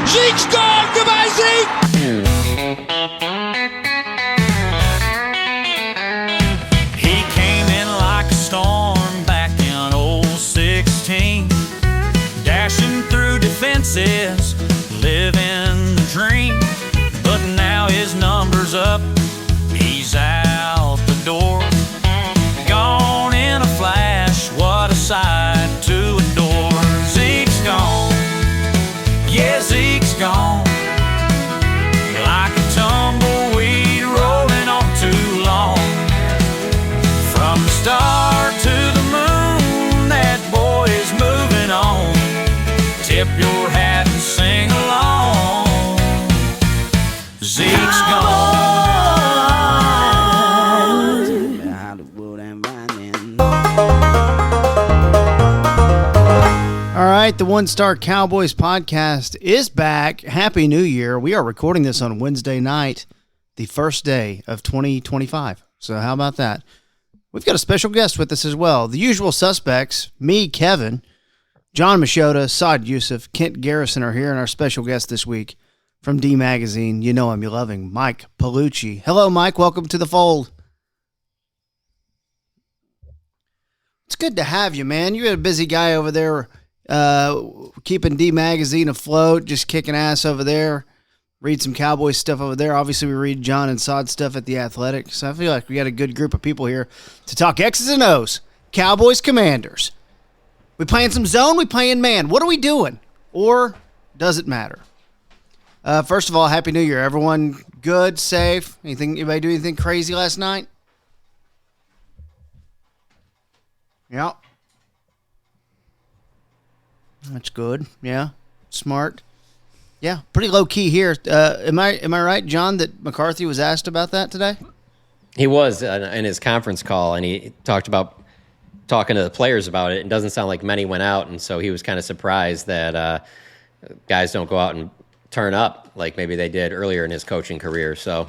Zeke's gone. Goodbye, Zeke. He came in like a storm back in 16, dashing through defenses, living the dream. But now his number's up, he's out the door. Gone in a flash, what a sight to adore. Zeke's gone, yeah, Zeke's gone. Like a tumbleweed rolling on too long. From the star to the moon, that boy is moving on. Tip your hat and sing along. Zeke's gone. All right, the One Star Cowboys podcast is back. Happy New Year. We are recording this on Wednesday night, the first day of 2025. So how about that? We've got a special guest with us as well. The usual suspects, me, Kevin, John Machota, Saad Youssef, Kent Garrison are here, and our special guest this week from D Magazine, you know him, you love him, Mike Piellucci. Hello, Mike. Welcome to the fold. It's good to have you, man. You're a busy guy over there, keeping D Magazine afloat, just kicking ass over there. Read some Cowboys stuff over there. Obviously, we read John and Saad stuff at The Athletic. So I feel like we got a good group of people here to talk X's and O's. Cowboys, Commanders. We playing some zone, we playing man. What are we doing? Or does it matter? First of all, Happy New Year. Everyone good, safe? Anybody do anything crazy last night? Yeah. That's good. Yeah. Smart. Yeah. Pretty low key here. Am I right, John, that McCarthy was asked about that today? He was in his conference call, and he talked about talking to the players about it. It doesn't sound like many went out, and so he was kind of surprised that guys don't go out and turn up like maybe they did earlier in his coaching career. So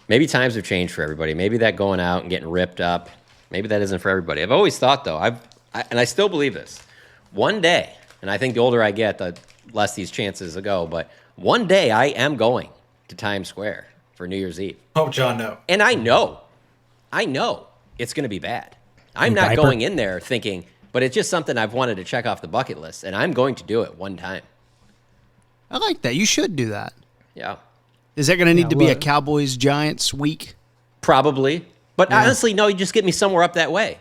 maybe times have changed for everybody. Maybe that going out and getting ripped up, maybe that isn't for everybody. I've always thought, though, and I still believe this, one day, and I think the older I get, the less these chances go, but one day I am going to Times Square for New Year's Eve. Oh, John, no. And I know it's going to be bad. I'm not going in there thinking, but it's just something I've wanted to check off the bucket list, and I'm going to do it one time. I like that. You should do that. Yeah. Is that going to need to be a Cowboys-Giants week? Probably. But honestly, no, you just get me somewhere up that way.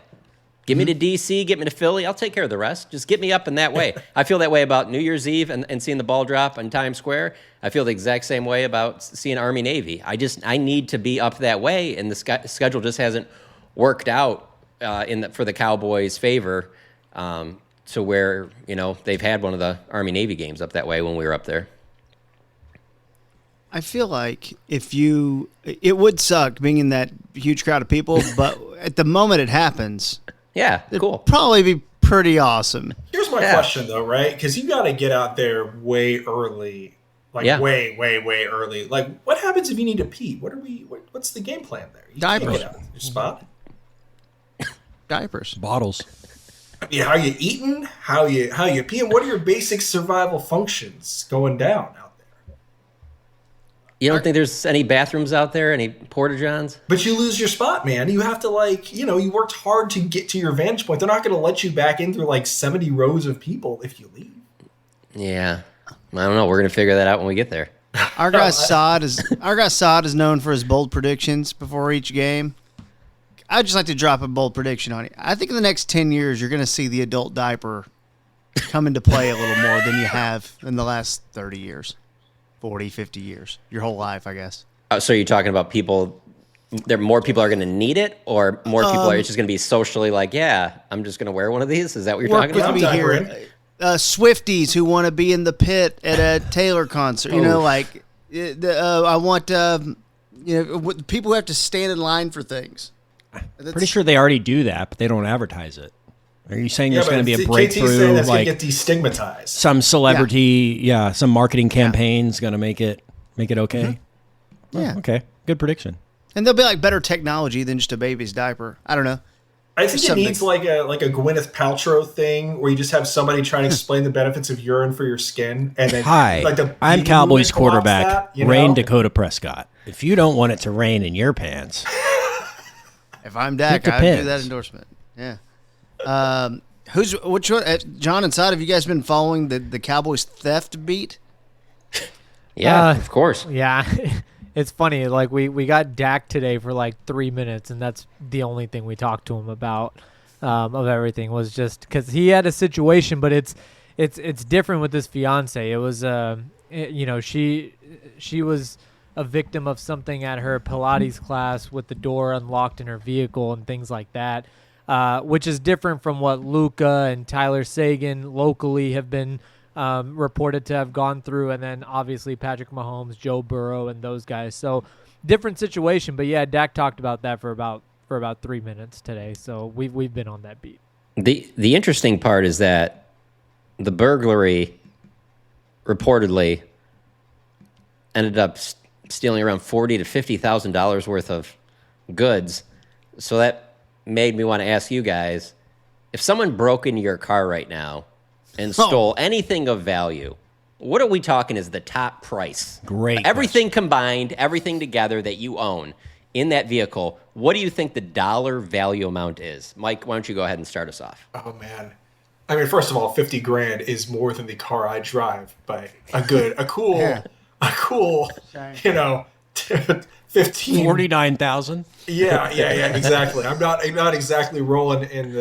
Get me to D.C., get me to Philly. I'll take care of the rest. Just get me up in that way. I feel that way about New Year's Eve and seeing the ball drop on Times Square. I feel the exact same way about seeing Army-Navy. I need to be up that way, and the schedule just hasn't worked out for the Cowboys' favor to where, they've had one of the Army-Navy games up that way when we were up there. I feel like it would suck being in that huge crowd of people, but at the moment it happens, yeah, cool. It'd probably be pretty awesome. Here's my question, though, right? Because you got to get out there way early, way, way, way early. Like, what happens if you need to pee? What's the game plan there? You Diapers. Can't get out your spot. Diapers. Bottles. Yeah, how you eating? How you peeing? What are your basic survival functions going down out there? You don't think there's any bathrooms out there, any porta-johns? But you lose your spot, man. You have to, you worked hard to get to your vantage point. They're not going to let you back in through 70 rows of people if you leave. Yeah. I don't know. We're going to figure that out when we get there. Our guy Saad is known for his bold predictions before each game. I'd just like to drop a bold prediction on you. I think in the next 10 years, you're going to see the adult diaper come into play a little more than you have in the last 30 years. 40, 50 years. Your whole life, I guess. So you're talking about more people are going to need it, or more people are just going to be socially I'm just going to wear one of these? Is that what you're talking about? With me here. Swifties who want to be in the pit at a Taylor concert. I want people who have to stand in line for things. Pretty sure they already do that, but they don't advertise it. Are you saying there's going to be a breakthrough? KT's saying that's going to get destigmatized. Some celebrity, some marketing campaign's going to make it okay? Mm-hmm. Yeah. Okay. Good prediction. And there'll be better technology than just a baby's diaper. I don't know. I think it needs like a Gwyneth Paltrow thing where you just have somebody trying to explain the benefits of urine for your skin, and then I'm Cowboys quarterback that, Rain Dakota Prescott. If you don't want it to rain in your pants, if I'm Dak, I'd do that endorsement. Yeah. Which one? John and Sod, have you guys been following the Cowboys theft beat? Yeah, of course. Yeah. It's funny, like we got Dak today for like 3 minutes, and that's the only thing we talked to him about of everything, was just because he had a situation, but it's different with his fiance. It was she was a victim of something at her Pilates class with the door unlocked in her vehicle and things like that, which is different from what Luka and Tyler Sagan locally have been reported to have gone through, and then obviously Patrick Mahomes, Joe Burrow, and those guys. So different situation, but yeah, Dak talked about that for about 3 minutes today. So we've been on that beat. The interesting part is that the burglary reportedly ended up stealing around $40,000 to $50,000 worth of goods. So that made me want to ask you guys, if someone broke into your car right now and stole anything of value, what are we talking is the top price? Great. Everything combined, everything together that you own in that vehicle, what do you think the dollar value amount is? Mike, why don't you go ahead and start us off? Oh, man. I mean, first of all, $50,000 is more than the car I drive by a cool, 15 $49,000. Yeah, exactly. I'm not exactly rolling in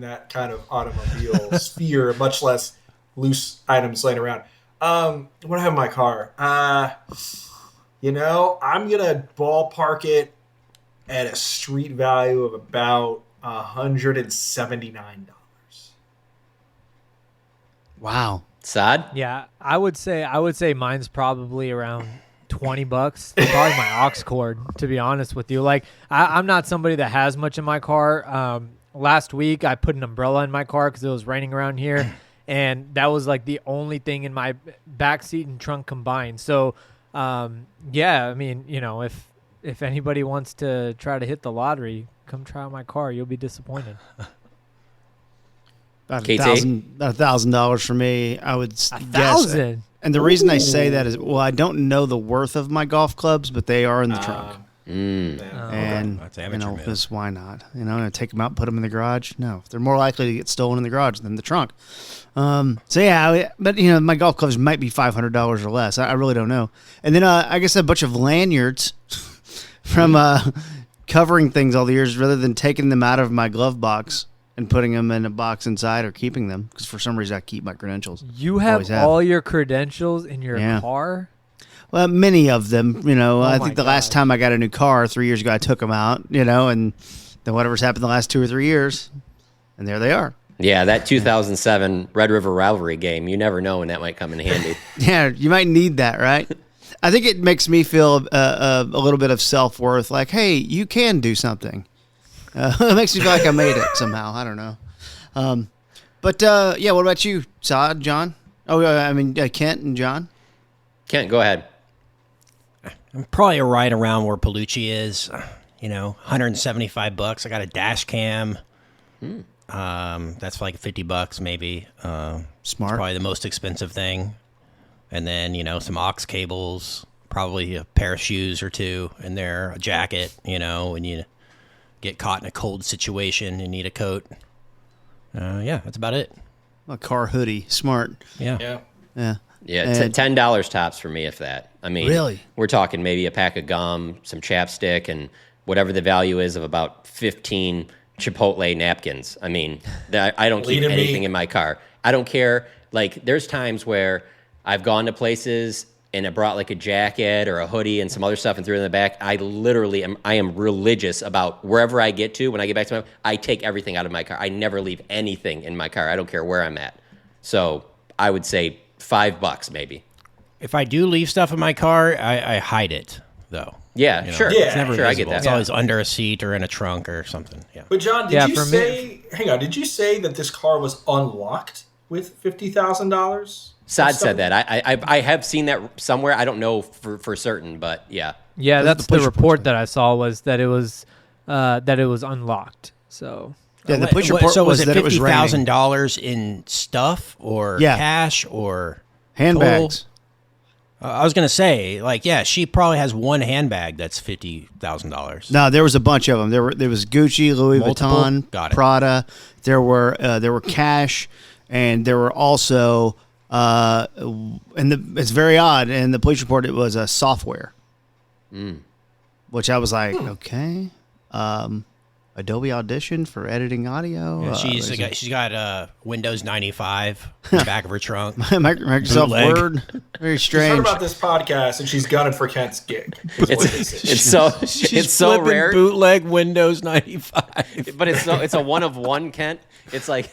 that kind of automobile sphere, much less loose items laying around. What do I have in my car? I'm gonna ballpark it at a street value of about $179. Wow. Saad? Yeah, I would say mine's probably around $20. Probably my aux cord, to be honest with you. Like, I'm not somebody that has much in my car. Last week I put an umbrella in my car because it was raining around here, and that was like the only thing in my back seat and trunk combined. So yeah, I mean, if anybody wants to try to hit the lottery, come try out my car. You'll be disappointed. About $1,000 for me, I would guess. $1,000? And the reason I say that is, I don't know the worth of my golf clubs, but they are in the trunk. And That's amateur move. because why not? Take them out, put them in the garage. No, they're more likely to get stolen in the garage than the trunk. So yeah, but my golf clubs might be $500 or less. I really don't know. And then I guess a bunch of lanyards from covering things all the years, rather than taking them out of my glove box and putting them in a box inside or keeping them, because for some reason I keep my credentials. You have all your credentials in your car? Well, many of them. I think the last time I got a new car 3 years ago, I took them out, and then whatever's happened the last 2 or 3 years, and there they are. Yeah, that 2007 Red River Rivalry game, you never know when that might come in handy. Yeah, you might need that, right? I think it makes me feel a little bit of self-worth, like, hey, you can do something. It makes me feel like I made it somehow. I don't know. But yeah, what about you, Saad, John? Oh, I mean, Kent and John? Kent, go ahead. I'm probably right around where Piellucci is. $175. I got a dash cam. That's for like $50 maybe. Smart. It's probably the most expensive thing. And then, some aux cables, probably a pair of shoes or two in there, a jacket, when you get caught in a cold situation and need a coat. Yeah, that's about it. A car hoodie. Smart. Yeah. Yeah, $10 tops for me, if that. I mean, really? We're talking maybe a pack of gum, some chapstick, and whatever the value is of about 15 Chipotle napkins. I mean, I don't keep anything in my car. I don't care. Like, there's times where I've gone to places and I brought like a jacket or a hoodie and some other stuff and threw it in the back. I am religious about wherever I get to. When I get back to I take everything out of my car. I never leave anything in my car. I don't care where I'm at. So I would say $5 maybe. If I do leave stuff in my car, I hide it though. Yeah, sure. It's never visible. I get that. It's always under a seat or in a trunk or something. Yeah. But John, did you say that this car was unlocked with $50,000? Saad said that. I have seen that somewhere. I don't know for certain, but yeah. Yeah, that's the report that I saw, was that it was unlocked. So Yeah, the police report so was it that it was raining. $50,000 in stuff or Yeah. cash or Handbags. total? I was gonna say, like, yeah, she probably has one handbag that's $50,000. No, there was a bunch of them. There was Gucci, Louis Multiple? Vuitton, Got it. Prada. There were cash, and there were also it's very odd. In the police report, it was a software, which I was like, okay, Adobe Audition for editing audio. Yeah, she's got Windows 95 in the back of her trunk. Microsoft Bootleg. Word. Very She's heard strange. about this podcast, and she's gunning for Kent's gig. It's so flipping rare, bootleg Windows 95. but it's a one of one, Kent. It's like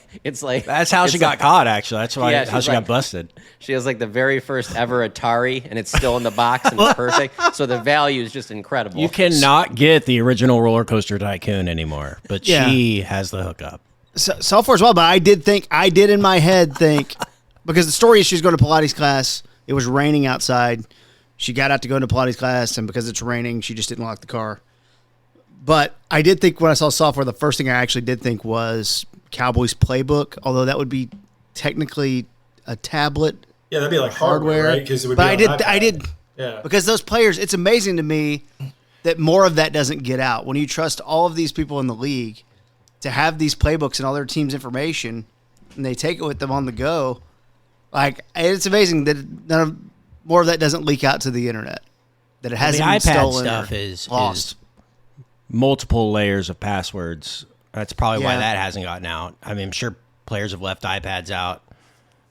That's how she got caught. Actually, that's why Yeah, how she's she like- got busted. She has like the very first ever Atari, and it's still in the box and it's perfect. So the value is just incredible. You cannot get the original Roller Coaster Tycoon anymore, but Yeah. she has the hookup. Software as well, but I did in my head think, because the story is she's going to Pilates class. It was raining outside. She got out to go into Pilates class, and because it's raining, she just didn't lock the car. But I did think when I saw software, the first thing I actually did think was Cowboys playbook, although that would be technically a tablet Yeah, that'd be like hardware, right? Because it would. But be on I iPad. did Yeah. because those players. It's amazing to me that more of that doesn't get out when you trust all of these people in the league to have these playbooks and all their team's information, and they take it with them on the go. Like, it's amazing that more of that doesn't leak out to the internet. That it The hasn't been iPad stolen stuff or is lost. multiple layers of passwords. That's probably why Yeah. that hasn't gotten out. I mean, I'm sure players have left iPads out,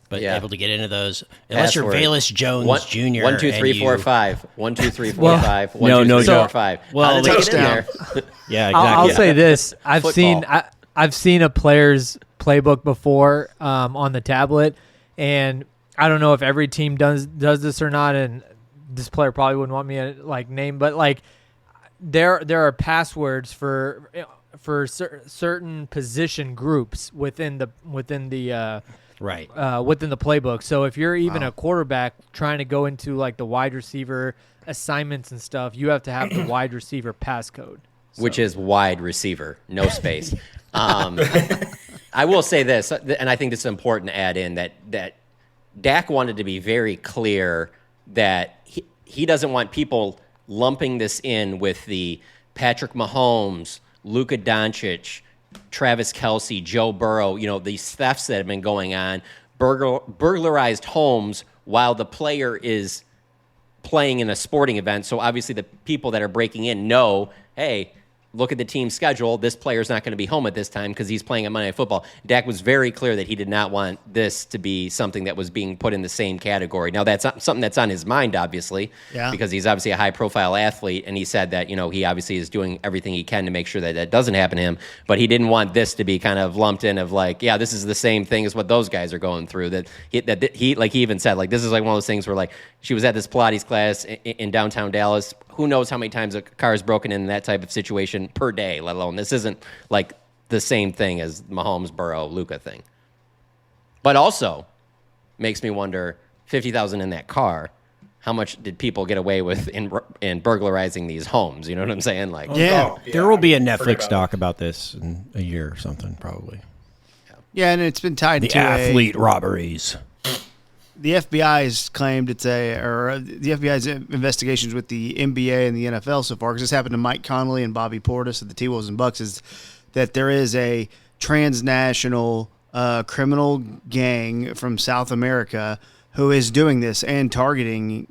but Yeah. able to get into those unless Password. you're Valus Jones Jr. 1 2 3 and 4 you- 5 1 2 3 4 Well, 5 1 no, 2 no, 3 no. 4 5. Well, How did they get in touchdown. there? Yeah, I'll exactly. say this: Football. I've seen a player's playbook before on the tablet, and I don't know if every team does this or not. And this player probably wouldn't want me to name, but there are passwords for certain position groups within the right. within the playbook. So if you're even a quarterback trying to go into the wide receiver assignments and stuff, you have to have the wide receiver passcode. Which is wide receiver, no space. I will say this, and I think this is important to add in, that Dak wanted to be very clear that he doesn't want people lumping this in with the Patrick Mahomes, Luka Doncic, Travis Kelce, Joe Burrow, these thefts that have been going on, burglarized homes while the player is playing in a sporting event. So obviously the people that are breaking in know, hey, look at the team schedule. This player's not going to be home at this time because he's playing at Monday Night Football. Dak was very clear that he did not want this to be something that was being put in the same category. Now, that's not something that's on his mind, obviously, because he's obviously a high-profile athlete, and he said that, he obviously is doing everything he can to make sure that doesn't happen to him, but he didn't want this to be kind of lumped in of this is the same thing as what those guys are going through. That he even said, this is one of those things where, she was at this Pilates class in downtown Dallas. Who knows how many times a car is broken in that type of situation per day, let alone this isn't the same thing as Mahomes, Burrow, Luka thing. But also makes me wonder, $50,000 in that car, how much did people get away with in burglarizing these homes? You know what I'm saying? There will be a Forget Netflix about doc about this in a year or something, probably. Yeah, and it's been tied The to athlete robberies. the FBI's claimed the FBI's investigations with the NBA and the NFL so far, because this happened to Mike Conley and Bobby Portis of the T-Wolves and Bucks, is that there is a transnational criminal gang from South America who is doing this and targeting,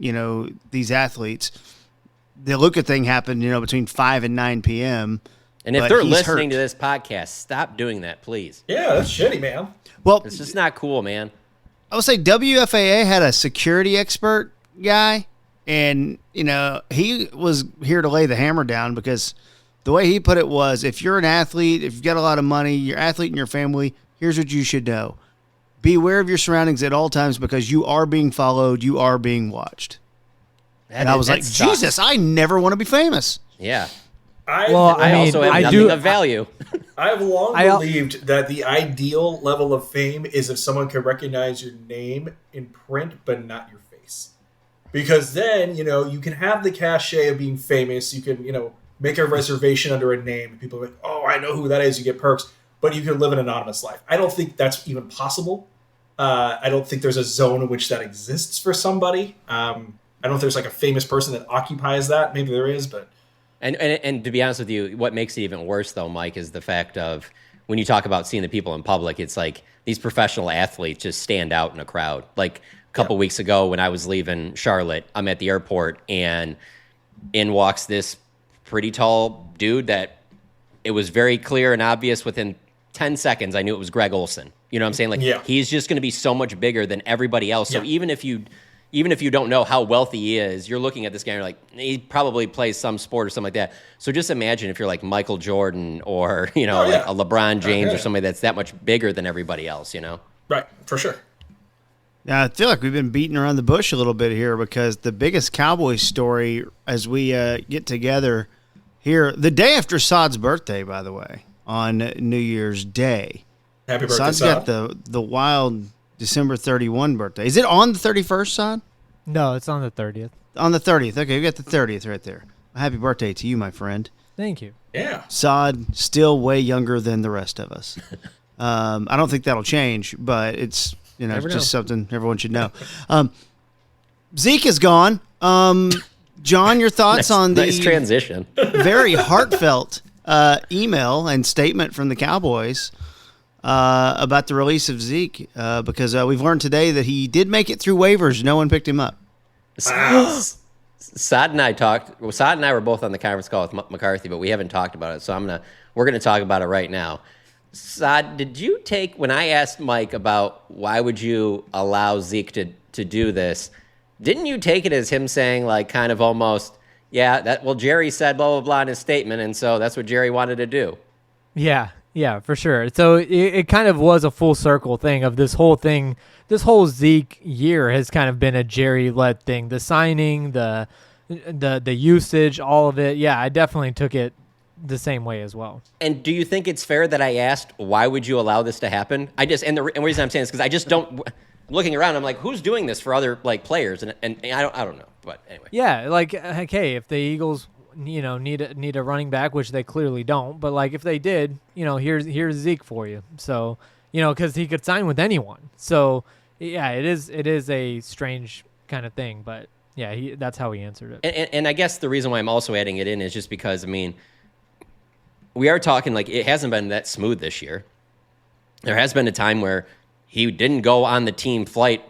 these athletes. The Luka thing happened, between 5 and 9 p.m. And if but they're he's listening hurt. to this podcast, stop doing that, please. Yeah, that's shitty, man. Well, It's just not cool, man. I would say WFAA had a security expert guy, and he was here to lay the hammer down, because the way he put it was, if you're an athlete, if you've got a lot of money, you're an athlete in your family, here's what you should know: be aware of your surroundings at all times, because you are being followed, you are being watched. And I was like, sucks. Jesus, I never want to be famous. Yeah. I Also have nothing of value. I've long I- believed that the ideal level of fame is if someone can recognize your name in print but not your face. Because then, you can have the cachet of being famous. You can, make a reservation under a name. And people are like, oh, I know who that is. You get perks. but you can live an anonymous life. I don't think that's even possible. I don't think there's a zone in which that exists for somebody. I don't know if there's like a famous person that occupies that. Maybe there is, but. And to be honest with you, what makes it even worse, though, Mike, is the fact of when you talk about seeing the people in public, it's like these professional athletes just stand out in a crowd. Like a couple weeks ago when I was leaving Charlotte, I'm at the airport, and in walks this pretty tall dude that it was very clear and obvious within 10 seconds I knew it was Greg Olson. You know what I'm saying? Like, he's just going to be so much bigger than everybody else. So even if you don't know how wealthy he is, you're looking at this guy and you're like, he probably plays some sport or something like that. So just imagine if you're like Michael Jordan or, like a LeBron James or somebody that's that much bigger than everybody else, Right, for sure. Yeah, I feel like we've been beating around the bush a little bit here because the biggest Cowboys story as we get together here, the day after Saad's birthday, by the way, on New Year's Day. Happy birthday, Saad's Saad. got the wild December 31 birthday. Is it on the 31st, Saad? No, it's on the 30th. On the 30th. Okay, we got the 30th right there. Happy birthday to you, my friend. Thank you. Yeah. Saad, still way younger than the rest of us. I don't think that'll change, but it's just something everyone should know. Zeke is gone. John, your thoughts on the nice transition. very heartfelt email and statement from the Cowboys about the release of Zeke, because we've learned today that he did make it through waivers. No one picked him up. Saad and I were both on the conference call with McCarthy, but we haven't talked about it. So we're gonna talk about it right now. Saad, did you take, when I asked Mike about why would you allow Zeke to do this, didn't you take it as him saying like kind of almost, Jerry said blah, blah, blah in his statement, and so that's what Jerry wanted to do? Yeah, for sure. So it kind of was a full circle thing of this whole thing. This whole Zeke year has kind of been a Jerry-led thing. The signing, the usage, all of it. Yeah, I definitely took it the same way as well. And do you think it's fair that I asked, why would you allow this to happen? And the reason I'm saying this is because I just don't. Looking around, I'm like, who's doing this for other like players? And I don't know. But anyway. Yeah, like hey, if the Eagles need a running back, which they clearly don't, but like if they did, here's Zeke for you. So because he could sign with anyone. So yeah, it is a strange kind of thing, but yeah, that's how he answered it. And I guess the reason why I'm also adding it in is just because we are talking like it hasn't been that smooth this year. There has been a time where he didn't go on the team flight,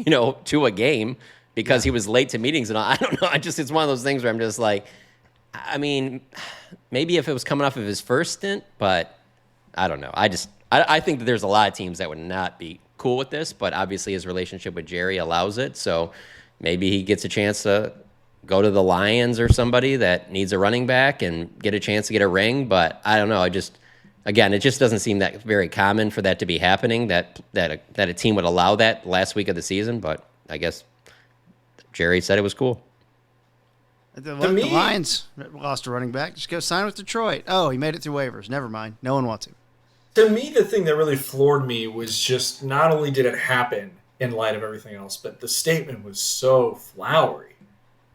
to a game because he was late to meetings and all. I don't know. It's one of those things where I'm just like, maybe if it was coming off of his first stint, but I don't know. I think that there's a lot of teams that would not be cool with this, but obviously his relationship with Jerry allows it. So maybe he gets a chance to go to the Lions or somebody that needs a running back and get a chance to get a ring. But I don't know. Again, it just doesn't seem that very common for that to be happening, that a team would allow that last week of the season. But I guess Jerry said it was cool. The Lions lost a running back. Just go sign with Detroit. Oh, he made it through waivers. Never mind. No one wants him. To me, the thing that really floored me was just not only did it happen in light of everything else, but the statement was so flowery.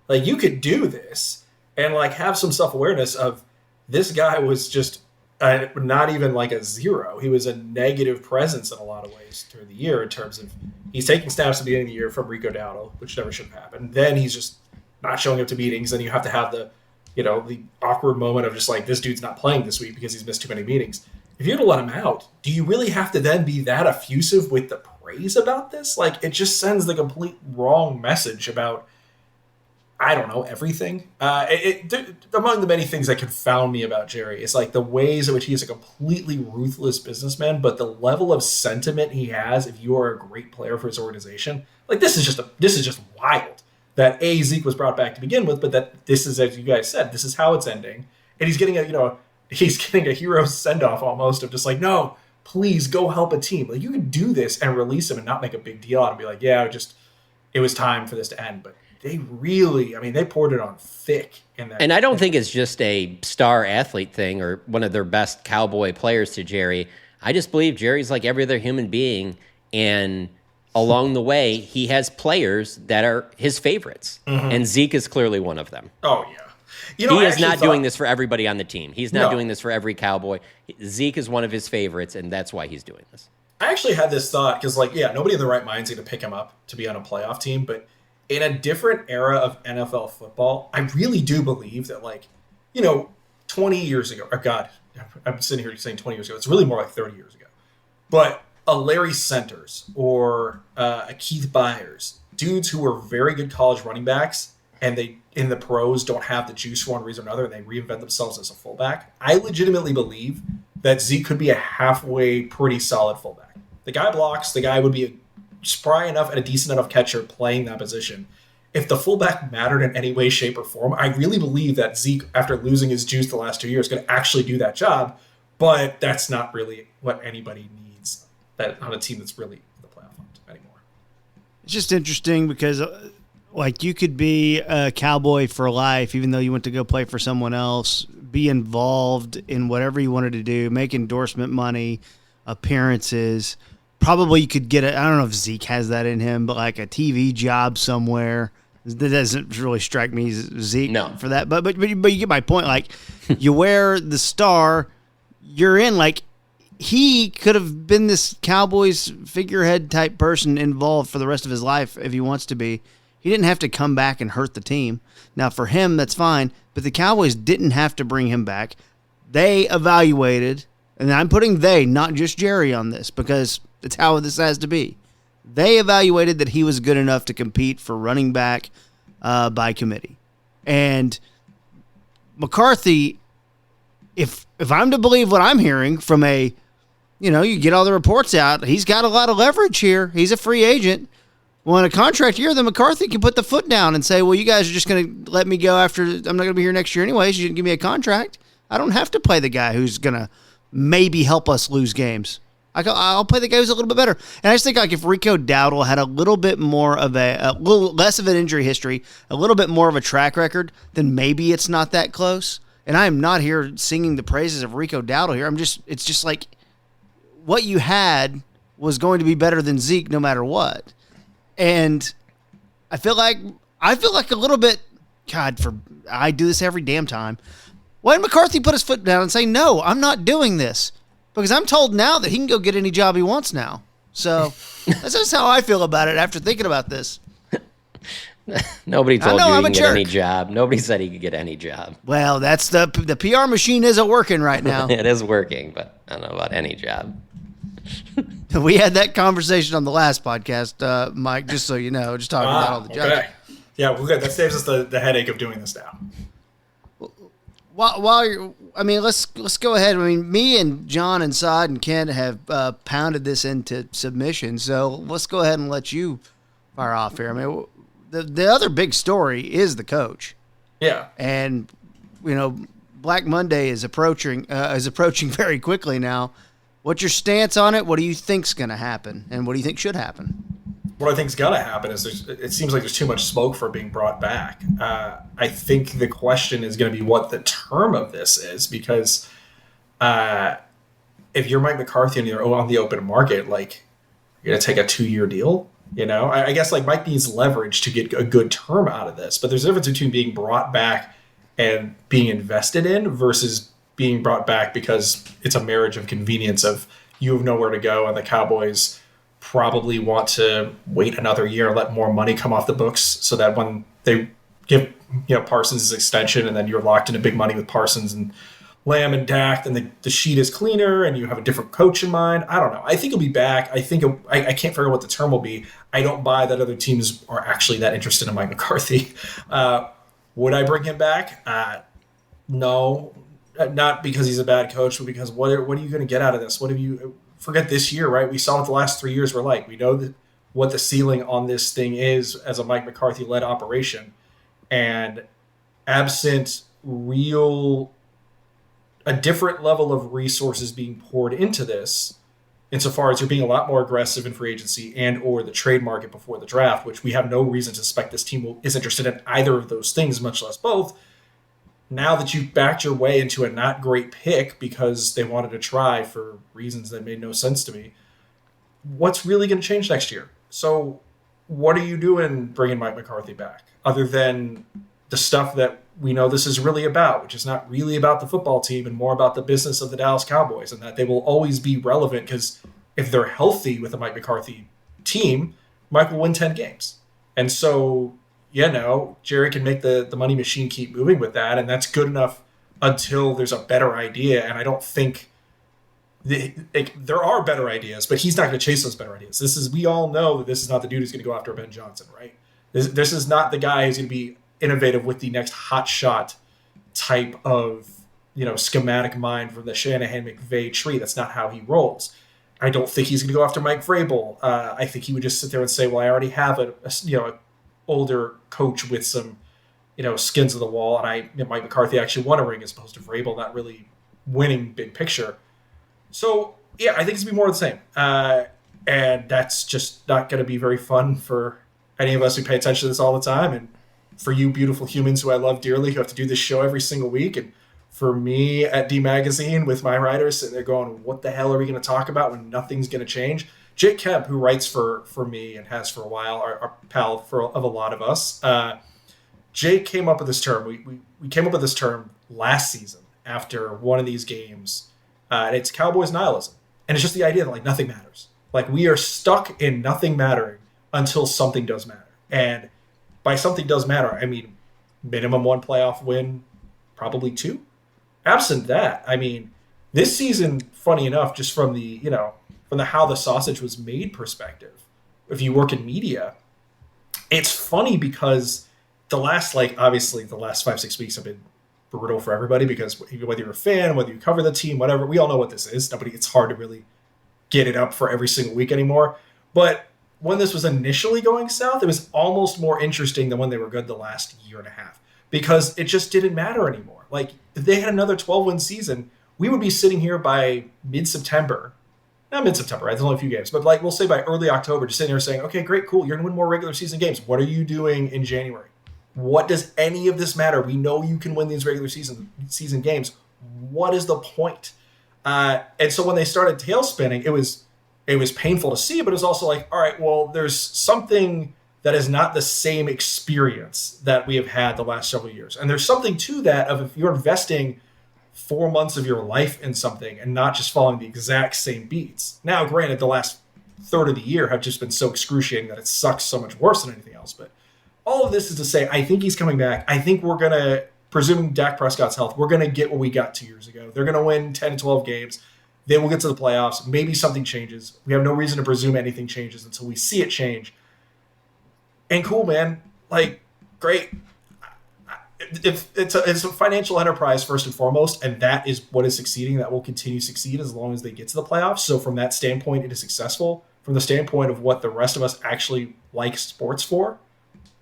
Like, you could do this and like have some self-awareness of this guy was just not even like a zero. He was a negative presence in a lot of ways through the year in terms of he's taking snaps at the beginning of the year from Rico Dowdle, which never should have happened. Then he's just not showing up to meetings, and you have to have the awkward moment of just like, this dude's not playing this week because he's missed too many meetings. If you're to let him out, do you really have to then be that effusive with the praise about this? Like, it just sends the complete wrong message about, I don't know, everything. Among the many things that confound me about Jerry is like the ways in which he is a completely ruthless businessman, but the level of sentiment he has if you are a great player for his organization, like this is just wild. That Zeke was brought back to begin with, but that this is, as you guys said, this is how it's ending, and he's getting a hero send off almost of just like, no, please go help a team. Like, you can do this and release him and not make a big deal out and be like, yeah, it was time for this to end, but. They really, they poured it on thick in that. And I don't think it's just a star athlete thing or one of their best Cowboy players to Jerry. I just believe Jerry's like every other human being, and along the way, he has players that are his favorites, and Zeke is clearly one of them. Oh, yeah. You know, He I is actually not thought- doing this for everybody on the team. He's not No. doing this for every Cowboy. Zeke is one of his favorites, and that's why he's doing this. I actually had this thought because, like, yeah, nobody in the right mind is going to pick him up to be on a playoff team. But in a different era of NFL football, I really do believe that, like, 20 years ago, or God, I'm sitting here saying 20 years ago. It's really more like 30 years ago. But a Larry Centers or a Keith Byers, dudes who were very good college running backs, and they in the pros don't have the juice for one reason or another, and they reinvent themselves as a fullback. I legitimately believe that Zeke could be a halfway pretty solid fullback. The guy blocks. The guy would be a spry enough and a decent enough catcher playing that position. If the fullback mattered in any way, shape, or form, I really believe that Zeke, after losing his juice the last 2 years, could actually do that job. But that's not really what anybody needs on a team that's really in the playoff hunt anymore. It's just interesting because, like, you could be a Cowboy for life, even though you went to go play for someone else, be involved in whatever you wanted to do, make endorsement money, appearances. Probably you could get I don't know if Zeke has that in him, but like a TV job somewhere. That doesn't really strike me as Zeke for that. But you get my point. Like, you wear the star, you're in. Like, he could have been this Cowboys figurehead type person involved for the rest of his life if he wants to be. He didn't have to come back and hurt the team. Now, for him, that's fine. But the Cowboys didn't have to bring him back. They evaluated, and I'm putting they, not just Jerry, on this because it's how this has to be. They evaluated that he was good enough to compete for running back by committee. And McCarthy, if I'm to believe what I'm hearing from you get all the reports out, he's got a lot of leverage here. He's a free agent. Well, in a contract year, then McCarthy can put the foot down and say, well, you guys are just going to let me go after I'm not going to be here next year anyways. You didn't give me a contract. I don't have to play the guy who's going to maybe help us lose games. I'll play the guy who's a little bit better. And I just think, like, if Rico Dowdle had a little bit more of a little less of an injury history, a little bit more of a track record, then maybe it's not that close. And I am not here singing the praises of Rico Dowdle here. It's just like what you had was going to be better than Zeke no matter what. And I feel like a little bit, I do this every damn time. Why did McCarthy put his foot down and say, no, I'm not doing this? Because I'm told now that he can go get any job he wants now. So that's just how I feel about it after thinking about this. Nobody told you he I'm can a get jerk. any job. Nobody said he could get any job. Well, that's the PR machine isn't working right now. It is working, but I don't know about any job. We had that conversation on the last podcast, Mike, just so you know, just talking about all the judges. Okay. Yeah, well, good. That saves us the headache of doing this now. While you're, let's go ahead. Me and John and Sod and Ken have pounded this into submission, so let's go ahead and let you fire off here. The other big story is the coach. Yeah. And Black Monday is approaching very quickly now. What's your stance on it? What do you think's going to happen, and what do you think should happen? What I think's gonna happen is it seems like there's too much smoke for being brought back. I think the question is going to be what the term of this is, because if you're Mike McCarthy and you're on the open market, like, you're going to take a 2-year deal. I guess, like, Mike needs leverage to get a good term out of this, but there's a difference between being brought back and being invested in versus being brought back because it's a marriage of convenience of you have nowhere to go and the Cowboys probably want to wait another year and let more money come off the books so that when they give Parsons his extension and then you're locked into big money with Parsons and Lamb and Dak, then the sheet is cleaner and you have a different coach in mind. I don't know. I think he'll be back. I can't figure out what the term will be. I don't buy that other teams are actually that interested in Mike McCarthy. Would I bring him back? No, not because he's a bad coach, but because what are you going to get out of this? Forget this year, right? We saw what the last 3 years were like. We know what the ceiling on this thing is as a Mike McCarthy-led operation. And absent a different level of resources being poured into this, insofar as you're being a lot more aggressive in free agency and or the trade market before the draft, which we have no reason to suspect this team is interested in either of those things, much less both. Now that you've backed your way into a not great pick because they wanted to try for reasons that made no sense to me, what's really going to change next year? So what are you doing bringing Mike McCarthy back other than the stuff that we know this is really about, which is not really about the football team and more about the business of the Dallas Cowboys, and that they will always be relevant because if they're healthy with a Mike McCarthy team, Mike will win 10 games. And so, Jerry can make the money machine keep moving with that, and that's good enough until there's a better idea. And I don't think there are better ideas, but he's not going to chase those better ideas. We all know that this is not the dude who's going to go after Ben Johnson, right? This is not the guy who's going to be innovative with the next hot shot type of, schematic mind from the Shanahan-McVay tree. That's not how he rolls. I don't think he's going to go after Mike Vrabel. I think he would just sit there and say, well, I already have a older coach with some, skins of the wall, and Mike McCarthy actually won a ring as opposed to Vrabel not really winning big picture. So, yeah, I think it's going to be more of the same. And that's just not going to be very fun for any of us who pay attention to this all the time, and for you beautiful humans who I love dearly who have to do this show every single week, and for me at D Magazine with my writers sitting there going, what the hell are we going to talk about when nothing's going to change? Jake Kemp, who writes for me and has for a while, our pal of a lot of us, Jake came up with this term. We came up with this term last season after one of these games. And it's Cowboys nihilism. And it's just the idea that, nothing matters. We are stuck in nothing mattering until something does matter. And by something does matter, I mean minimum one playoff win, probably two. Absent that, this season, funny enough, just from the, from the how the sausage was made perspective, if you work in media, it's funny because the last 5-6 weeks have been brutal for everybody, because whether you're a fan, whether you cover the team, whatever, we all know what this is. It's hard to really get it up for every single week anymore. But when this was initially going south, it was almost more interesting than when they were good the last year and a half, because it just didn't matter anymore. If they had another 12-win season, we would be sitting here by mid-September. Not mid-September, right? There's only a few games. But we'll say by early October, just sitting here saying, okay, great, cool. You're going to win more regular season games. What are you doing in January? What does any of this matter? We know you can win these regular season games. What is the point? And so when they started tail spinning, it was painful to see, but it was also all right, well, there's something that is not the same experience that we have had the last several years. And there's something to that of if you're investing 4 months of your life in something and not just following the exact same beats. Now, granted, the last third of the year have just been so excruciating that it sucks so much worse than anything else. But all of this is to say, I think he's coming back. I think we're going to, presuming Dak Prescott's health, we're going to get what we got 2 years ago. They're going to win 10 to 12 games. They will get to the playoffs. Maybe something changes. We have no reason to presume anything changes until we see it change. And cool, man. Great. If it's a financial enterprise first and foremost, and that is what is succeeding. That will continue to succeed as long as they get to the playoffs. So from that standpoint, it is successful. From the standpoint of what the rest of us actually like sports for,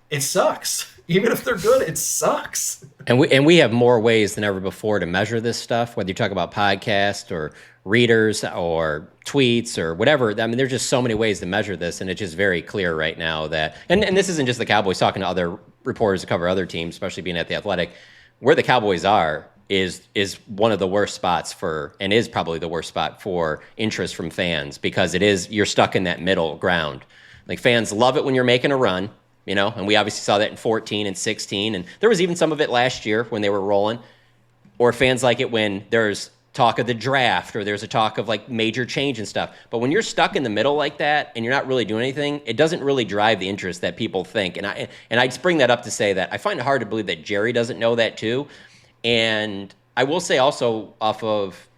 it sucks. Even if they're good, it sucks. And we have more ways than ever before to measure this stuff, whether you talk about podcasts or readers or tweets or whatever. There's just so many ways to measure this, and it's just very clear right now that, and this isn't just the Cowboys, talking to other reporters that cover other teams, especially being at The Athletic, where the Cowboys are is one of the worst spots for, and is probably the worst spot for interest from fans, because you're stuck in that middle ground. Fans love it when you're making a run, and we obviously saw that in 14 and 16, and there was even some of it last year when they were rolling. Or fans like it when there's talk of the draft or there's a talk of major change and stuff. But when you're stuck in the middle like that and you're not really doing anything, it doesn't really drive the interest that people think. And I just bring that up to say that I find it hard to believe that Jerry doesn't know that too. And I will say also, off of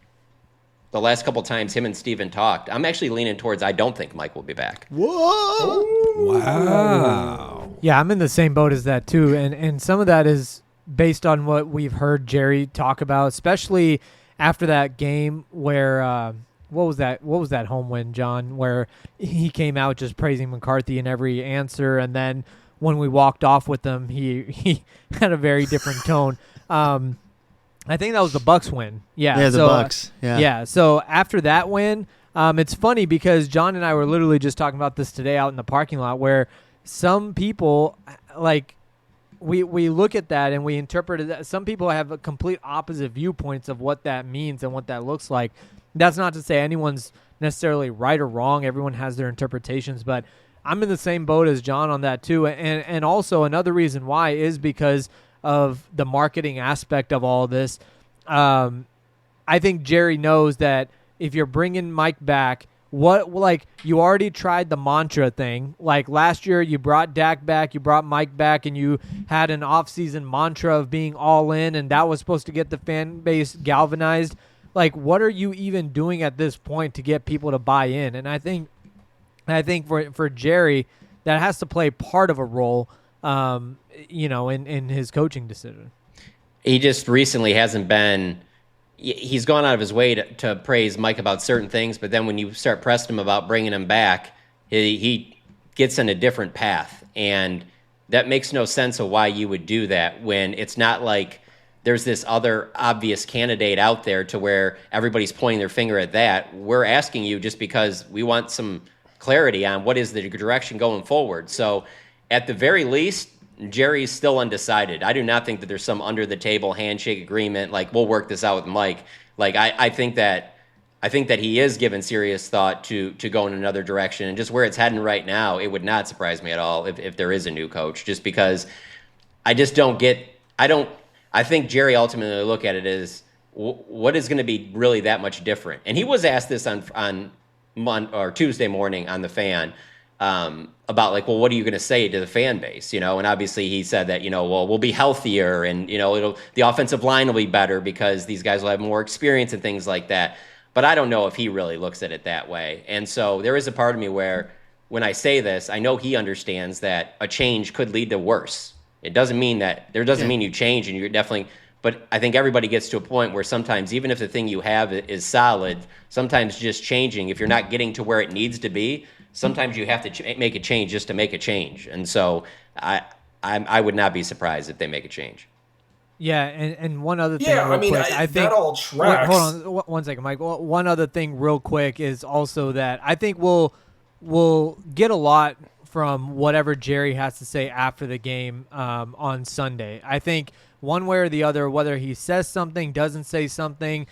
the last couple times him and Steven talked, I'm actually leaning towards I don't think Mike will be back. Whoa! Wow. Yeah, I'm in the same boat as that too, and some of that is based on what we've heard Jerry talk about, especially after that game where what was that home win, John, where he came out just praising McCarthy in every answer, and then when we walked off with him, he had a very different tone. I think that was the Bucs win. Yeah, the Bucs. Yeah. So after that win, it's funny because John and I were literally just talking about this today out in the parking lot, where some people we look at that and we interpret it that some people have a complete opposite viewpoints of what that means and what that looks like. That's not to say anyone's necessarily right or wrong. Everyone has their interpretations, but I'm in the same boat as John on that too. And also another reason why is because of the marketing aspect of all this. I think Jerry knows that if you're bringing Mike back, you already tried the mantra thing. Like last year, you brought Dak back, you brought Mike back, and you had an offseason mantra of being all in, and that was supposed to get the fan base galvanized. Like, what are you even doing at this point to get people to buy in? And I think for Jerry, that has to play part of a role, in his coaching decision. He just recently hasn't been. He's gone out of his way to praise Mike about certain things, but then when you start pressing him about bringing him back, he gets in a different path, and that makes no sense of why you would do that when it's not like there's this other obvious candidate out there to where everybody's pointing their finger at that. We're asking you just because we want some clarity on what is the direction going forward. So at the very least, Jerry's still undecided. I do not think that there's some under-the-table handshake agreement, like, we'll work this out with Mike. Like, I think that he is giving serious thought to go in another direction. And just where it's heading right now, it would not surprise me at all if there is a new coach, just because I think Jerry ultimately look at it as what is going to be really that much different. And he was asked this on Tuesday morning on The Fan, about like, well, what are you going to say to the fan base, and obviously he said that, well, we'll be healthier and, the offensive line will be better because these guys will have more experience and things like that. But I don't know if he really looks at it that way. And so there is a part of me where when I say this, I know he understands that a change could lead to worse. It doesn't mean mean you change and you're definitely, but I think everybody gets to a point where sometimes, even if the thing you have is solid, sometimes just changing, if you're not getting to where it needs to be, sometimes you have to make a change just to make a change. And so I would not be surprised if they make a change. Yeah, and one other thing. Yeah, I mean, quick, I think that all tracks. Hold on 1 second, Mike. One other thing, real quick, is also that I think we'll get a lot from whatever Jerry has to say after the game on Sunday. I think one way or the other, whether he says something, doesn't say something.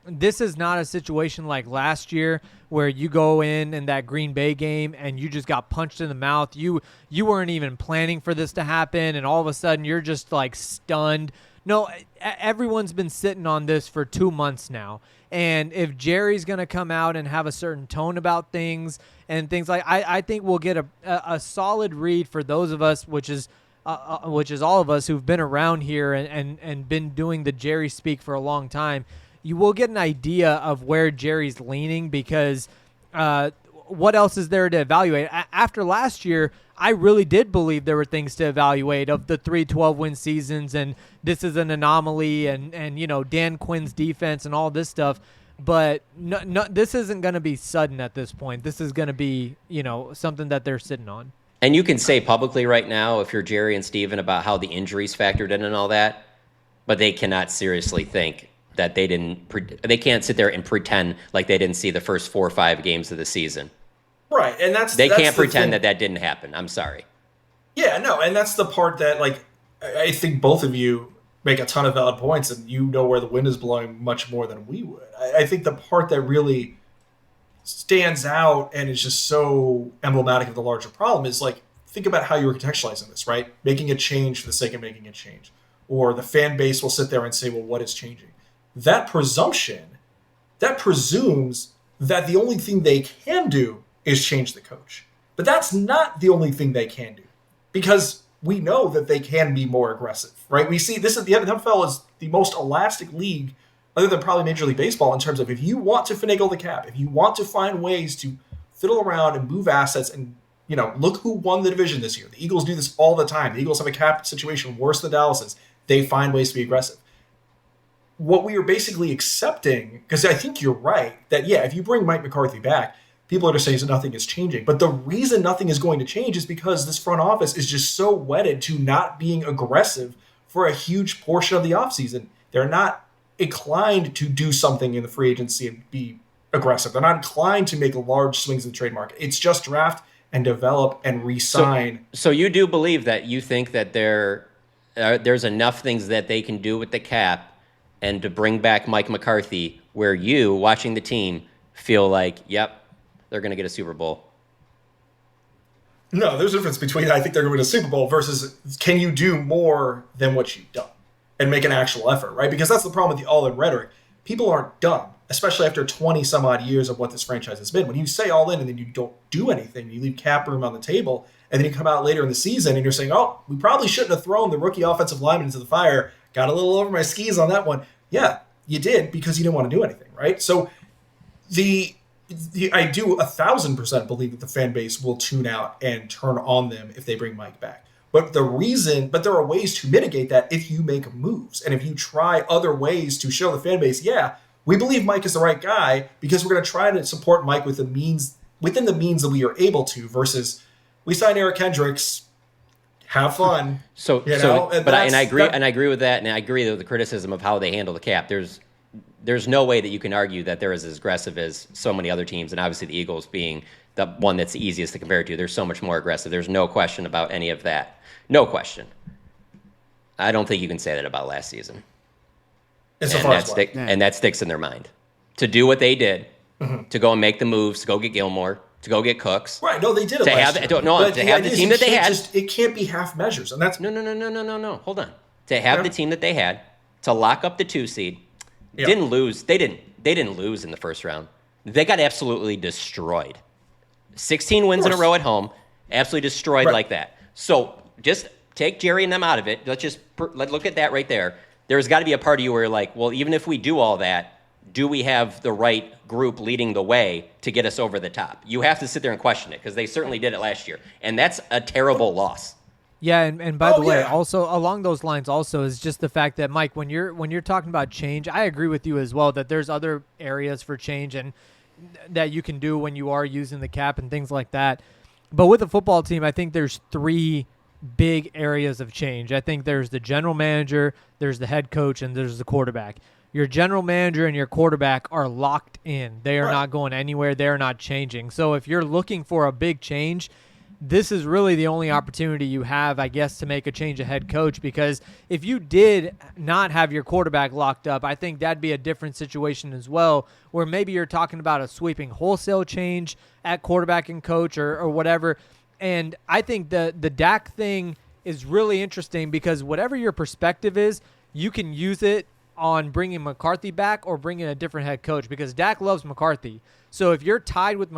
This is not a situation like last year where you go in that Green Bay game and you just got punched in the mouth. You weren't even planning for this to happen, and all of a sudden you're just like stunned. No, everyone's been sitting on this for 2 months now. And if Jerry's going to come out and have a certain tone about things and things like, I think we'll get a solid read for those of us, which is all of us who've been around here and been doing the Jerry speak for a long time. You will get an idea of where Jerry's leaning because what else is there to evaluate? After last year, I really did believe there were things to evaluate of the 3 12-win seasons, and this is an anomaly, and Dan Quinn's defense and all this stuff. But no, this isn't going to be sudden at this point. This is going to be something that they're sitting on. And you can say publicly right now, if you're Jerry and Steven, about how the injuries factored in and all that, but they cannot seriously think that they can't sit there and pretend like they didn't see the first 4 or 5 games of the season. Right, and they can't pretend that didn't happen. I'm sorry. Yeah, no, and that's the part that, like, I think both of you make a ton of valid points, and you know where the wind is blowing much more than we would. I think the part that really stands out and is just so emblematic of the larger problem is, like, think about how you were contextualizing this, right? Making a change for the sake of making a change. Or the fan base will sit there and say, well, what is changing? That presumption, that presumes that the only thing they can do is change the coach. But that's not the only thing they can do, because we know that they can be more aggressive, right? We see this is the NFL is the most elastic league other than probably Major League Baseball in terms of if you want to finagle the cap, if you want to find ways to fiddle around and move assets and, look who won the division this year. The Eagles do this all the time. The Eagles have a cap situation worse than Dallas's. They find ways to be aggressive. What we are basically accepting, because I think you're right, that, yeah, if you bring Mike McCarthy back, people are saying nothing is changing. But the reason nothing is going to change is because this front office is just so wedded to not being aggressive for a huge portion of the offseason. They're not inclined to do something in the free agency and be aggressive. They're not inclined to make large swings in the trade market. It's just draft and develop and re-sign. So you do believe that you think that there's enough things that they can do with the cap and to bring back Mike McCarthy where you, watching the team, feel like, yep, they're going to get a Super Bowl? No, there's a difference between I think they're going to win a Super Bowl versus can you do more than what you've done and make an actual effort, right? Because that's the problem with the all-in rhetoric. People aren't done, especially after 20 some odd years of what this franchise has been. When you say all in and then you don't do anything, you leave cap room on the table, and then you come out later in the season and you're saying, oh, we probably shouldn't have thrown the rookie offensive lineman into the fire. Got a little over my skis on that one. Yeah, you did because you didn't want to do anything, right? So I do 1,000% believe that the fan base will tune out and turn on them if they bring Mike back. But there are ways to mitigate that if you make moves and if you try other ways to show the fan base, yeah, we believe Mike is the right guy because we're going to try to support Mike within the means that we are able to versus we signed Eric Kendricks, have fun. I agree with that, and I agree with the criticism of how they handle the cap. There's no way that you can argue that they're as aggressive as so many other teams, and obviously the Eagles being the one that's the easiest to compare it to. They're so much more aggressive. There's no question about any of that. No question. I don't think you can say that about last season. And that sticks in their mind. To do what they did, to go and make the moves, to go get Gilmore, to go get Cooks. Right, no, they did it last year. To have the team that they had. It can't be half measures, and that's... No. Hold on. To have the team that they had, to lock up the 2 seed, didn't lose. They didn't lose in the first round. They got absolutely destroyed. 16 wins in a row at home, absolutely destroyed like that. So just take Jerry and them out of it. Let's look at that right there. There's got to be a part of you where you're like, well, even if we do all that, do we have the right group leading the way to get us over the top? You have to sit there and question it because they certainly did it last year. And that's a terrible loss. Yeah, and by the way, also along those lines also is just the fact that, Mike, when you're talking about change, I agree with you as well that there's other areas for change and that you can do when you are using the cap and things like that. But with the football team, I think there's 3 big areas of change. I think there's the general manager, there's the head coach, and there's the quarterback. Your general manager and your quarterback are locked in. They are not going anywhere. They are not changing. So if you're looking for a big change, this is really the only opportunity you have, I guess, to make a change of head coach, because if you did not have your quarterback locked up, I think that'd be a different situation as well, where maybe you're talking about a sweeping wholesale change at quarterback and coach or whatever. And I think the Dak thing is really interesting because whatever your perspective is, you can use it on bringing McCarthy back or bringing a different head coach because Dak loves McCarthy. So if you're tied with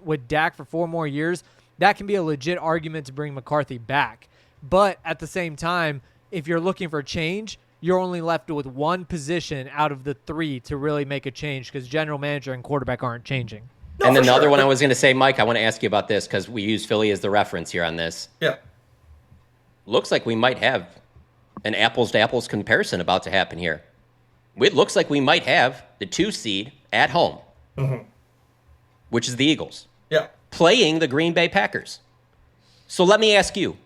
with Dak for 4 more years, that can be a legit argument to bring McCarthy back. But at the same time, if you're looking for change, you're only left with 1 position out of the 3 to really make a change because general manager and quarterback aren't changing. No, and then the other one I was going to say, Mike, I want to ask you about this because we use Philly as the reference here on this. Yeah. Looks like we might have an apples-to-apples comparison about to happen here. It looks like we might have the 2 seed at home, which is the Eagles, playing the Green Bay Packers. So let me ask you,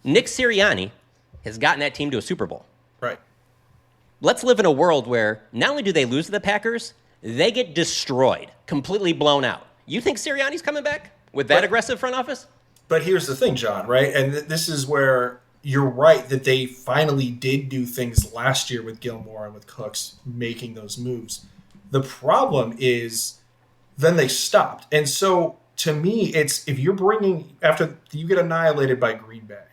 Nick Sirianni has gotten that team to a Super Bowl. Right. Let's live in a world where not only do they lose to the Packers, they get destroyed, completely blown out. You think Sirianni's coming back with that aggressive front office? But here's the thing, John, right? And this is where you're right that they finally did do things last year with Gilmore and with Cooks making those moves. The problem is then they stopped. And so to me, it's if you're bringing after you get annihilated by Green Bay,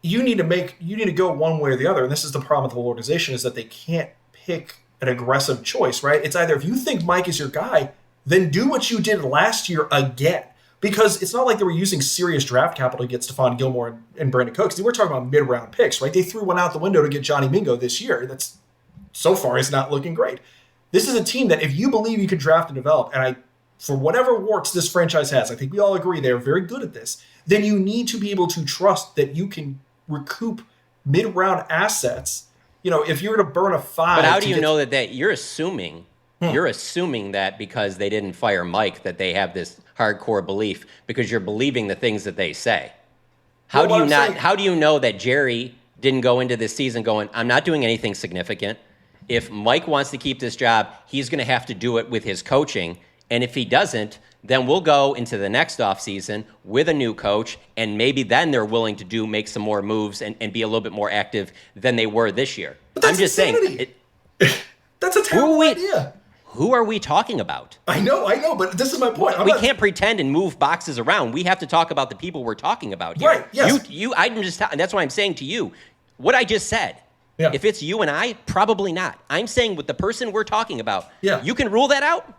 you need to go one way or the other. And this is the problem with the whole organization is that they can't pick an aggressive choice, right? It's either if you think Mike is your guy, then do what you did last year again. Because it's not like they were using serious draft capital to get Stephon Gilmore and Brandon Cooks. They were talking about mid-round picks, right? They threw one out the window to get Johnny Mingo this year. That's so far is not looking great. This is a team that if you believe you can draft and develop, and for whatever warts this franchise has, I think we all agree they're very good at this, then you need to be able to trust that you can recoup mid-round assets. You know, if you're going to burn a 5. But how do you know that you're assuming that because they didn't fire Mike that they have this hardcore belief because you're believing the things that they say. How do you know that Jerry didn't go into this season going, I'm not doing anything significant. If Mike wants to keep this job, he's going to have to do it with his coaching. And if he doesn't, then we'll go into the next offseason with a new coach, and maybe then they're willing to make some more moves and be a little bit more active than they were this year. But that's I'm just insanity. Saying. That's a terrible idea. who are we talking about? I know, but this is my point. We can't pretend and move boxes around. We have to talk about the people we're talking about here. Right, yes. That's why I'm saying to you, what I just said. Yeah. If it's you and I, probably not. I'm saying with the person we're talking about, you can rule that out.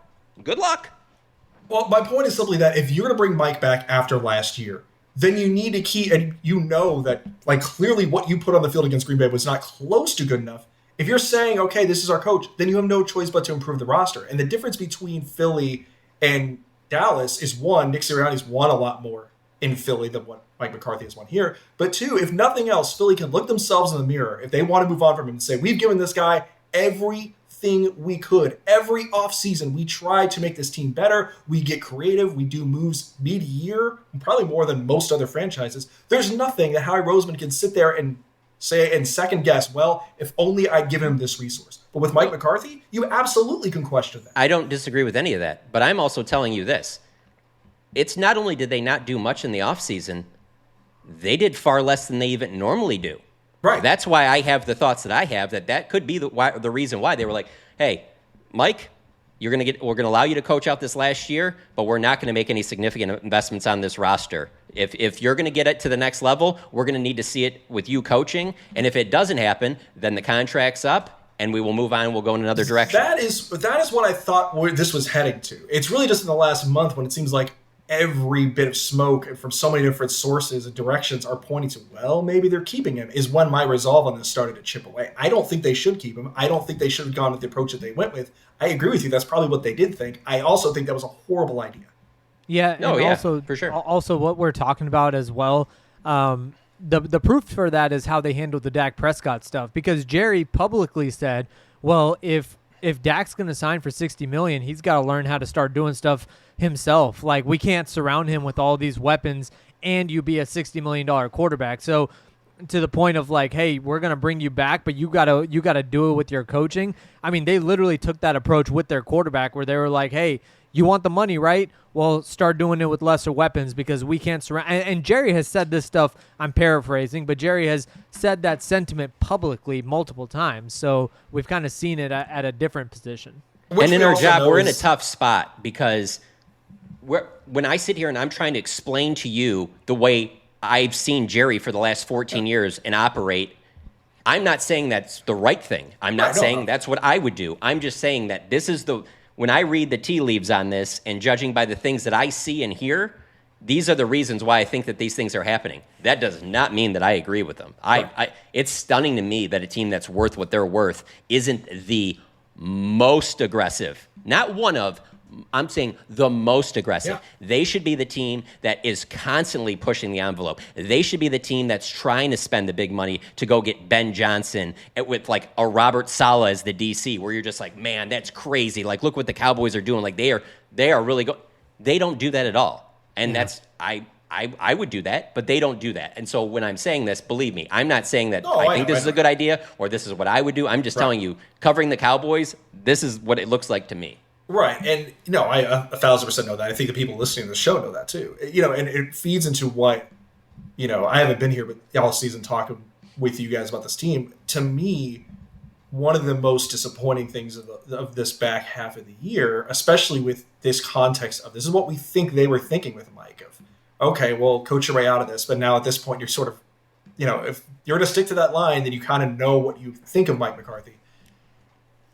Good luck. Well, my point is simply that if you're going to bring Mike back after last year, then you need to keep, and you know that, like, clearly what you put on the field against Green Bay was not close to good enough. If you're saying, okay, this is our coach, then you have no choice but to improve the roster. And the difference between Philly and Dallas is, one, Nick Sirianni's won a lot more in Philly than what Mike McCarthy has won here. But two, if nothing else, Philly can look themselves in the mirror if they want to move on from him and say, we've given this guy everything we could. Every offseason, we try to make this team better. We get creative. We do moves mid-year, probably more than most other franchises. There's nothing that Howie Roseman can sit there and say and second guess, well, if only I'd given him this resource. But with Mike McCarthy, you absolutely can question that. I don't disagree with any of that, but I'm also telling you this. It's not only did they not do much in the offseason, they did far less than they even normally do. Right. That's why I have the thoughts that I have, that could be the reason why they were like, hey, Mike, we're going to allow you to coach out this last year, but we're not going to make any significant investments on this roster. If you're going to get it to the next level, we're going to need to see it with you coaching. And if it doesn't happen, then the contract's up and we will move on and we'll go in another direction. That is what I thought this was heading to. It's really just in the last month when it seems like every bit of smoke from so many different sources and directions are pointing to, well, maybe they're keeping him, is when my resolve on this started to chip away. I don't think they should keep him. I don't think they should have gone with the approach that they went with. I agree with you. That's probably what they did think. I also think that was a horrible idea. Yeah. Also, for sure. Also, what we're talking about as well, the proof for that is how they handled the Dak Prescott stuff, because Jerry publicly said, well, if Dak's going to sign for $60 million, he's got to learn how to start doing stuff himself. Like, we can't surround him with all these weapons and you be a $60 million quarterback. So to the point of like, hey, we're going to bring you back, but you got to do it with your coaching. I mean, they literally took that approach with their quarterback where they were like, hey, you want the money, right? Well, start doing it with lesser weapons because we can't surround. And Jerry has said this stuff, I'm paraphrasing, but Jerry has said that sentiment publicly multiple times. So we've kind of seen it at a different position. And in our job, we're in a tough spot because when I sit here and I'm trying to explain to you the way I've seen Jerry for the last 14 years and operate, I'm not saying that's the right thing. I'm not saying that's what I would do. I'm just saying that this is when I read the tea leaves on this and judging by the things that I see and hear, these are the reasons why I think that these things are happening. That does not mean that I agree with them. It's stunning to me that a team that's worth what they're worth isn't the most aggressive. Not one of, I'm saying the most aggressive. Yeah. They should be the team that is constantly pushing the envelope. They should be the team that's trying to spend the big money to go get Ben Johnson with like a Robert Saleh as the DC, where you're just like, man, that's crazy. Like, look what the Cowboys are doing. Like, they are really they don't do that at all. And that's I would do that, but they don't do that. And so when I'm saying this, believe me, I'm not saying that I think this is a good idea or this is what I would do. I'm just telling you, covering the Cowboys, this is what it looks like to me. Right. And, I 1,000% know that. I think the people listening to the show know that too. And it feeds into what, I haven't been here, but all season talking with you guys about this team. To me, one of the most disappointing things of this back half of the year, especially with this context of this is what we think they were thinking with Mike of, okay, well, coach your way out of this. But now at this point, you're sort of, if you're going to stick to that line, then you kind of know what you think of Mike McCarthy.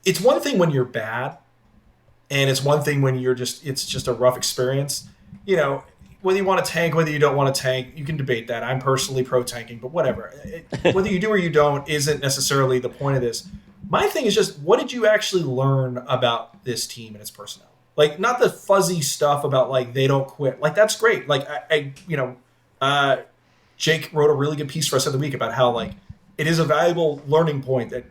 It's one thing when you're bad. And it's one thing when it's just a rough experience. Whether you want to tank, whether you don't want to tank, you can debate that. I'm personally pro-tanking, but whatever. Whether you do or you don't isn't necessarily the point of this. My thing is just, what did you actually learn about this team and its personnel? Like, not the fuzzy stuff about, like, they don't quit. Like, that's great. Like, Jake wrote a really good piece for us the other week about how, like, it is a valuable learning point that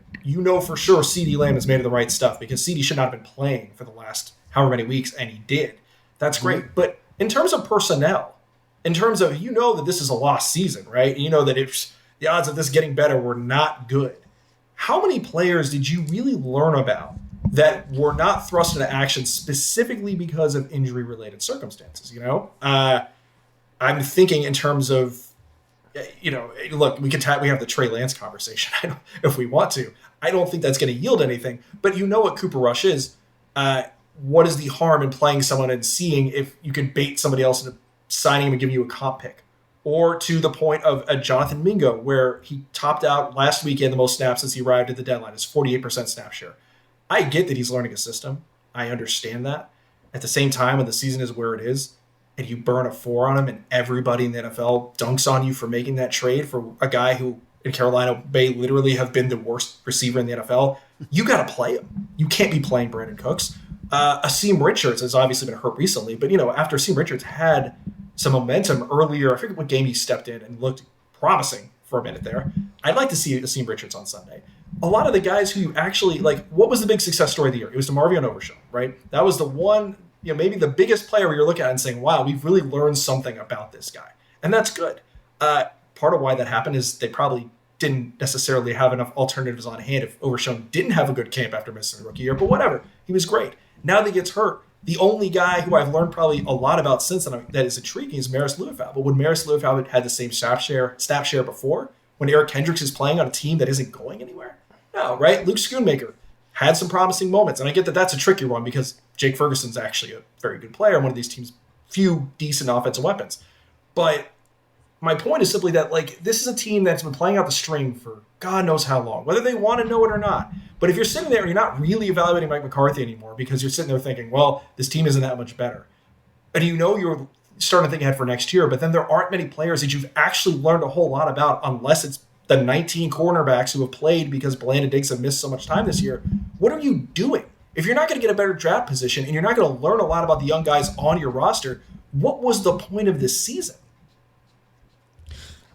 for sure CeeDee Lamb has made of the right stuff because CeeDee should not have been playing for the last however many weeks, and he did. That's great. Mm-hmm. But in terms of personnel, in terms of, that this is a lost season, right? That the odds of this getting better were not good. How many players did you really learn about that were not thrust into action specifically because of injury-related circumstances, I'm thinking in terms of, look, we have the Trey Lance conversation if we want to. I don't think that's going to yield anything. But what Cooper Rush is. What is the harm in playing someone and seeing if you can bait somebody else into signing him and giving you a comp pick? Or to the point of a Jonathan Mingo, where he topped out last week, he had the most snaps since he arrived at the deadline. It's 48% snap share. I get that he's learning a system. I understand that. At the same time, when the season is where it is, and you burn a 4 on him, and everybody in the NFL dunks on you for making that trade for a guy who in Carolina may literally have been the worst receiver in the NFL, you got to play him. You can't be playing Brandon Cooks. Asim Richards has obviously been hurt recently, but after Asim Richards had some momentum earlier, I forget what game he stepped in and looked promising for a minute there. I'd like to see Asim Richards on Sunday. A lot of the guys who you actually what was the big success story of the year? It was DeMarvion Overshown, right? That was the one, maybe the biggest player where you're looking at and saying, wow, we've really learned something about this guy. And that's good. Part of why that happened is they probably didn't necessarily have enough alternatives on hand if Overshown didn't have a good camp after missing the rookie year, but whatever. He was great. Now that he gets hurt, the only guy who I've learned probably a lot about since then that is intriguing is Maris Luafau. But when Maris Luafau had the same snap share before, when Eric Kendricks is playing on a team that isn't going anywhere? No, right? Luke Schoonmaker had some promising moments. And I get that that's a tricky one because Jake Ferguson's actually a very good player and one of these teams' few decent offensive weapons. But my point is simply that this is a team that's been playing out the string for God knows how long, whether they want to know it or not. But if you're sitting there and you're not really evaluating Mike McCarthy anymore because you're sitting there thinking, well, this team isn't that much better, and you're starting to think ahead for next year, but then there aren't many players that you've actually learned a whole lot about unless it's the 19 cornerbacks who have played because Bland and Diggs have missed so much time this year. What are you doing? If you're not going to get a better draft position and you're not going to learn a lot about the young guys on your roster, what was the point of this season?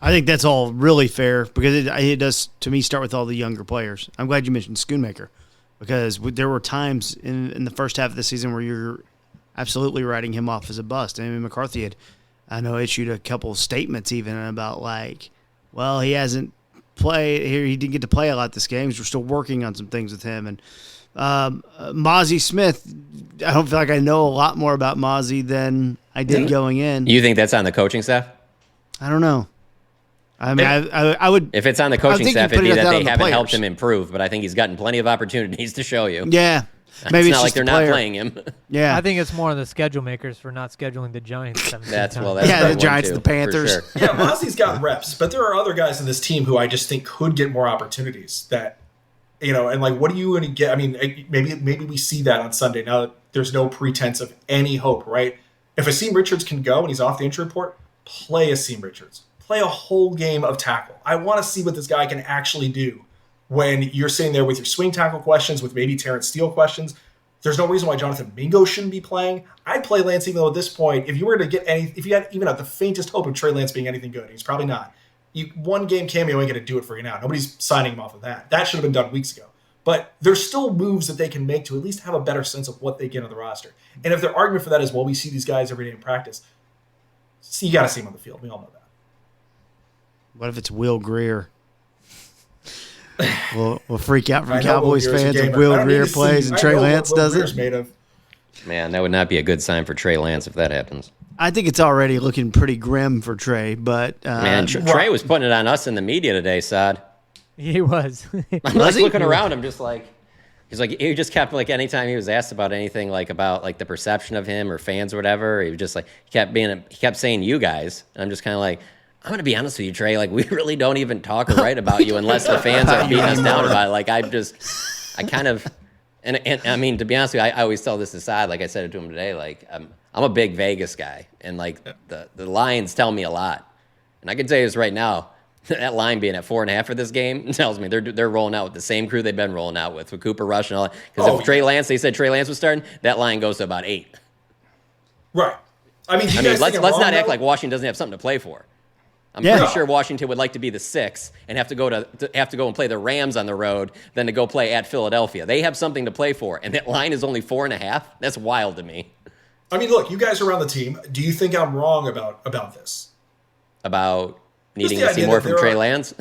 I think that's all really fair because it does, to me, start with all the younger players. I'm glad you mentioned Schoonmaker because there were times in the first half of the season where you're absolutely writing him off as a bust. I mean, McCarthy had, issued a couple of statements even about well, he hasn't played here. He didn't get to play a lot this game because we're still working on some things with him. And Mozzie Smith, I don't feel like I know a lot more about Mozzie than I did going in. You think that's on the coaching staff? I don't know. I mean, I would. If it's on the coaching staff, it'd be that they haven't players. helped him improve. But I think he's gotten plenty of opportunities to show you. Yeah, maybe it's not like they're not playing him. Yeah, I think it's more on the schedule makers for not scheduling the Giants. That's the Giants, the Panthers. Sure. Yeah, Mozzie's got reps, but there are other guys in this team who I just think could get more opportunities. That and what are you going to get? I mean, maybe we see that on Sunday. Now that there's no pretense of any hope, right? If Asim Richards can go and he's off the injury report, play Asim Richards. Play a whole game of tackle. I want to see what this guy can actually do when you're sitting there with your swing tackle questions, with maybe Terrence Steele questions. There's no reason why Jonathan Mingo shouldn't be playing. I'd play Lance even though at this point, if you were to get if you had even the faintest hope of Trey Lance being anything good, he's probably not. One game cameo ain't going to do it for you now. Nobody's signing him off of that. That should have been done weeks ago. But there's still moves that they can make to at least have a better sense of what they get on the roster. And if their argument for that is, well, we see these guys every day in practice, you got to see them on the field. We all know that. What if it's Will Greer? We'll freak out from Cowboys fans if Will Greer plays and Trey Lance does it. Made of. Man, that would not be a good sign for Trey Lance if that happens. I think it's already looking pretty grim for Trey, but man, Trey was putting it on us in the media today, Sod. He was. I'm looking around him, just he just kept anytime he was asked about anything about the perception of him or fans or whatever, he was just he kept saying you guys, and I'm just kind of I'm going to be honest with you, Trey. We really don't even talk or write about you unless the fans are beating us down about it. I kind of, and I mean, to be honest with you, I always tell this aside. Like I said it to him today. I'm a big Vegas guy, and the lines tell me a lot. And I can tell you this right now, that line being at 4.5 for this game tells me they're rolling out with the same crew they've been rolling out with Cooper Rush and all that. Because Trey Lance, they said Trey Lance was starting, that line goes to about 8. Right. I mean, let's not act like Washington doesn't have something to play for. I'm pretty sure Washington would like to be the 6 and have to go and play the Rams on the road than to go play at Philadelphia. They have something to play for, and that line is only 4.5. That's wild to me. I mean, look, you guys are on the team. Do you think I'm wrong about this? About needing to see more from Trey Lance?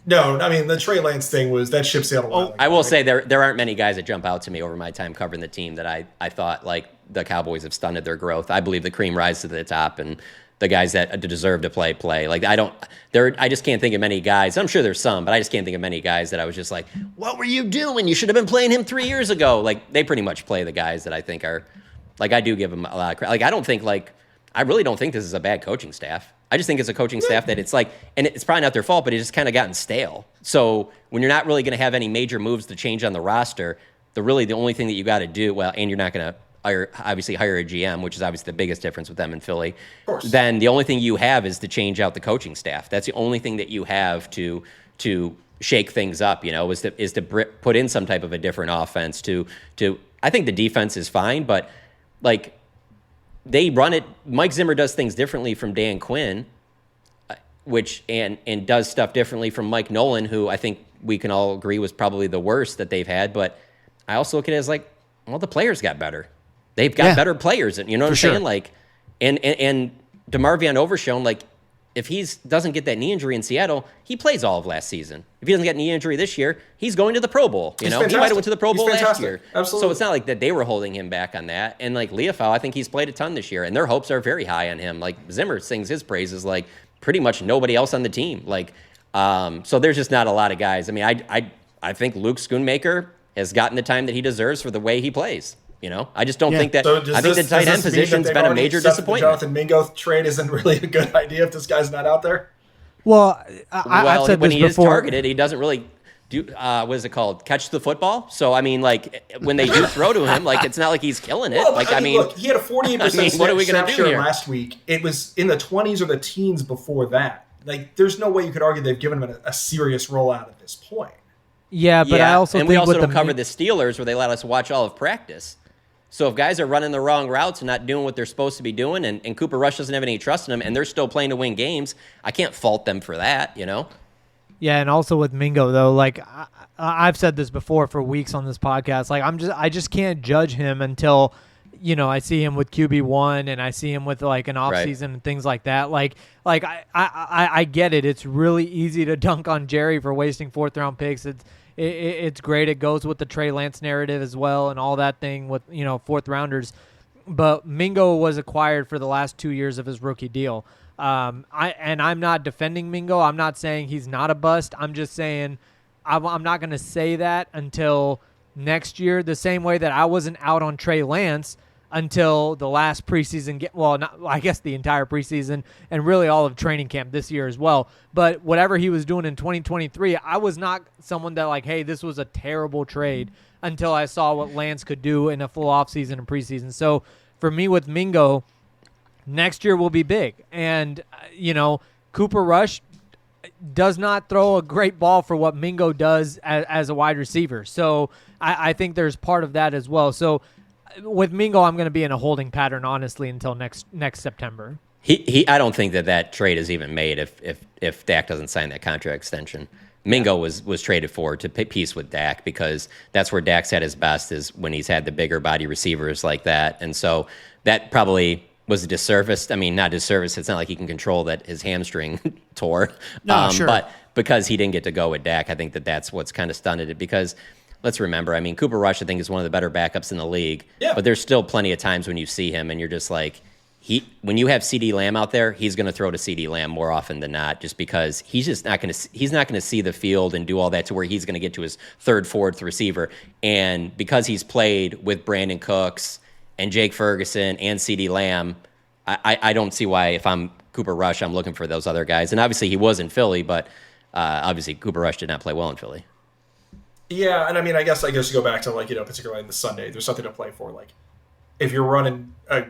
No, I mean, the Trey Lance thing was that ship sailed a while ago. I will say there aren't many guys that jump out to me over my time covering the team that I thought the Cowboys have stunted their growth. I believe the cream rises to the top, and the guys that deserve to play. Like I just can't think of many guys. I'm sure there's some, but I just can't think of many guys that I was just like, what were you doing? You should have been playing him 3 years ago. Like they pretty much play the guys that I think are, like I do give them a lot of credit. Like I really don't think this is a bad coaching staff. I just think it's a coaching staff that it's like, and it's probably not their fault, but it's just kind of gotten stale. So when you're not really going to have any major moves to change on the roster, the only thing that you got to do, and you're not going to hire a GM, which is obviously the biggest difference with them in Philly. Of course. Then the only thing you have is to change out the coaching staff. That's the only thing that you have to shake things up, is to put in some type of a different offense I think the defense is fine, but like they run it. Mike Zimmer does things differently from Dan Quinn, and does stuff differently from Mike Nolan, who I think we can all agree was probably the worst that they've had. But I also look at it as like, well, the players got better. They've got better players, and you know what I'm saying? Like, and DeMarvion Overshown, like, if he doesn't get that knee injury in Seattle, he plays all of last season. If he doesn't get a knee injury this year, he's going to the Pro Bowl. He might have went to the Pro Bowl last year. Absolutely. So it's not like that they were holding him back on that. And like Leofau, I think he's played a ton this year, and their hopes are very high on him. Like Zimmer sings his praises like pretty much nobody else on the team. Like, so there's just not a lot of guys. I mean, I think Luke Schoonmaker has gotten the time that he deserves for the way he plays. I just don't think that. So I think the tight end position's been a major disappointment. The Jonathan Mingo trade isn't really a good idea if this guy's not out there. Well, I've said when this he before. is targeted, he doesn't really do. What is it called? Catch the football. So I mean, like when they do throw to him, like it's not like he's killing it. Well, like look, he had a 48% what are we gonna snap do share here? last week. It was in the 20s or the teens before that. Like, there's no way you could argue they've given him a serious rollout at this point. Yeah, but I also think we also with don't cover the Steelers where they let us watch all of practice. So if guys are running the wrong routes and not doing what they're supposed to be doing, and Cooper Rush doesn't have any trust in them, and they're still playing to win games, I can't fault them for that, Yeah, and also with Mingo though, like I've said this before for weeks on this podcast, like I just can't judge him until I see him with QB1 and I see him with like an off season and things like that. Like I get it. It's really easy to dunk on Jerry for wasting 4th round picks. It's great. It goes with the Trey Lance narrative as well and all that thing with 4th rounders. But Mingo was acquired for the last 2 years of his rookie deal. I'm not defending Mingo. I'm not saying he's not a bust. I'm just saying I'm not going to say that until next year. The same way that I wasn't out on Trey Lance until the last preseason I guess the entire preseason and really all of training camp this year as well. But whatever he was doing in 2023, I was not someone that like, hey, this was a terrible trade until I saw what Lance could do in a full offseason and preseason. So for me with Mingo, next year will be big. And, Cooper Rush does not throw a great ball for what Mingo does as a wide receiver. So I think there's part of that as well. So with Mingo, I'm going to be in a holding pattern, honestly, until next September. I don't think that trade is even made if Dak doesn't sign that contract extension. Mingo was traded for to piece with Dak because that's where Dak's at his best is when he's had the bigger body receivers like that. And so that probably was a disservice. I mean, not disservice. It's not like he can control that his hamstring tore. No, sure. But because he didn't get to go with Dak, I think that's what's kind of stunned it because let's remember, I mean, Cooper Rush, I think, is one of the better backups in the league. Yeah. But there's still plenty of times when you see him and you're just like, when you have CeeDee Lamb out there, he's going to throw to CeeDee Lamb more often than not, just because he's not going to see the field and do all that to where he's going to get to his 3rd, 4th receiver. And because he's played with Brandon Cooks and Jake Ferguson and CeeDee Lamb, I don't see why if I'm Cooper Rush, I'm looking for those other guys. And obviously he was in Philly, but obviously Cooper Rush did not play well in Philly. Yeah, and I mean, I guess you go back to particularly in the Sunday, there's something to play for. Like, if you're running a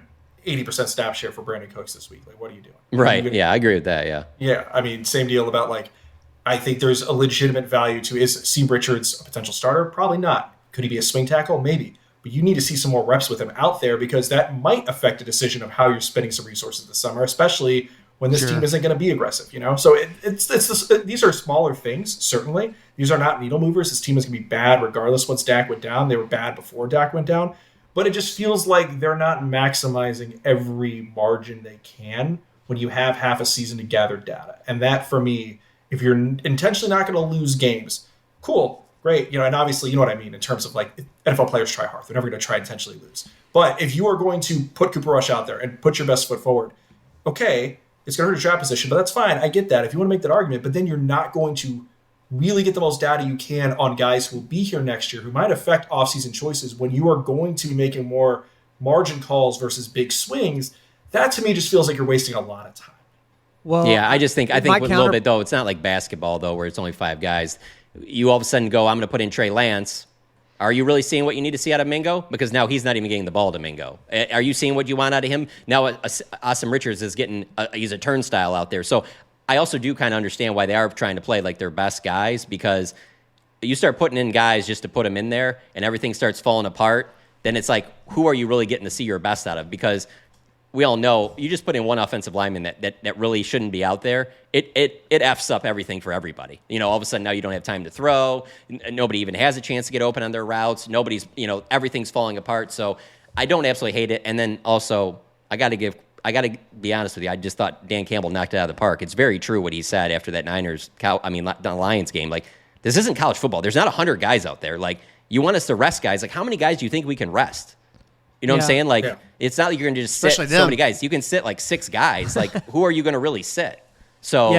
80% snap share for Brandon Cooks this week, like, what are you doing? Right. Yeah, I agree with that. Yeah. Yeah, I mean, same deal about like, I think there's a legitimate value to is Steve Richards a potential starter? Probably not. Could he be a swing tackle? Maybe. But you need to see some more reps with him out there because that might affect a decision of how you're spending some resources this summer, especially when this team isn't going to be aggressive, So these are smaller things, certainly. These are not needle movers. This team is going to be bad regardless once Dak went down. They were bad before Dak went down. But it just feels like they're not maximizing every margin they can when you have half a season to gather data. And that, for me, if you're intentionally not going to lose games, cool, great. And obviously, you know what I mean in terms of like NFL players try hard. They're never going to try intentionally lose. But if you are going to put Cooper Rush out there and put your best foot forward, okay, it's going to hurt your draft position, but that's fine. I get that if you want to make that argument, but then you're not going to really get the most data you can on guys who will be here next year, who might affect offseason choices when you are going to be making more margin calls versus big swings. That to me just feels like you're wasting a lot of time. Well, yeah, I think with a little bit though, it's not like basketball though, where it's only 5 guys. You all of a sudden go, I'm going to put in Trey Lance. Are you really seeing what you need to see out of Mingo? Because now he's not even getting the ball to Mingo. Are you seeing what you want out of him? Now Asim Richards is he's a turnstile out there. So I also do kind of understand why they are trying to play like their best guys, because you start putting in guys just to put them in there and everything starts falling apart. Then it's like, who are you really getting to see your best out of? Because we all know you just put in one offensive lineman that really shouldn't be out there. It F's up everything for everybody. All of a sudden now you don't have time to throw. Nobody even has a chance to get open on their routes. Nobody's, everything's falling apart. So I don't absolutely hate it. And then also I got to be honest with you. I just thought Dan Campbell knocked it out of the park. It's very true what he said after that the Lions game. Like, this isn't college football. There's not 100 guys out there. Like, you want us to rest guys. Like, how many guys do you think we can rest? You know what I'm saying? Like, It's not like you're going to just sit so many guys. You can sit like 6 guys. Like, who are you going to really sit? So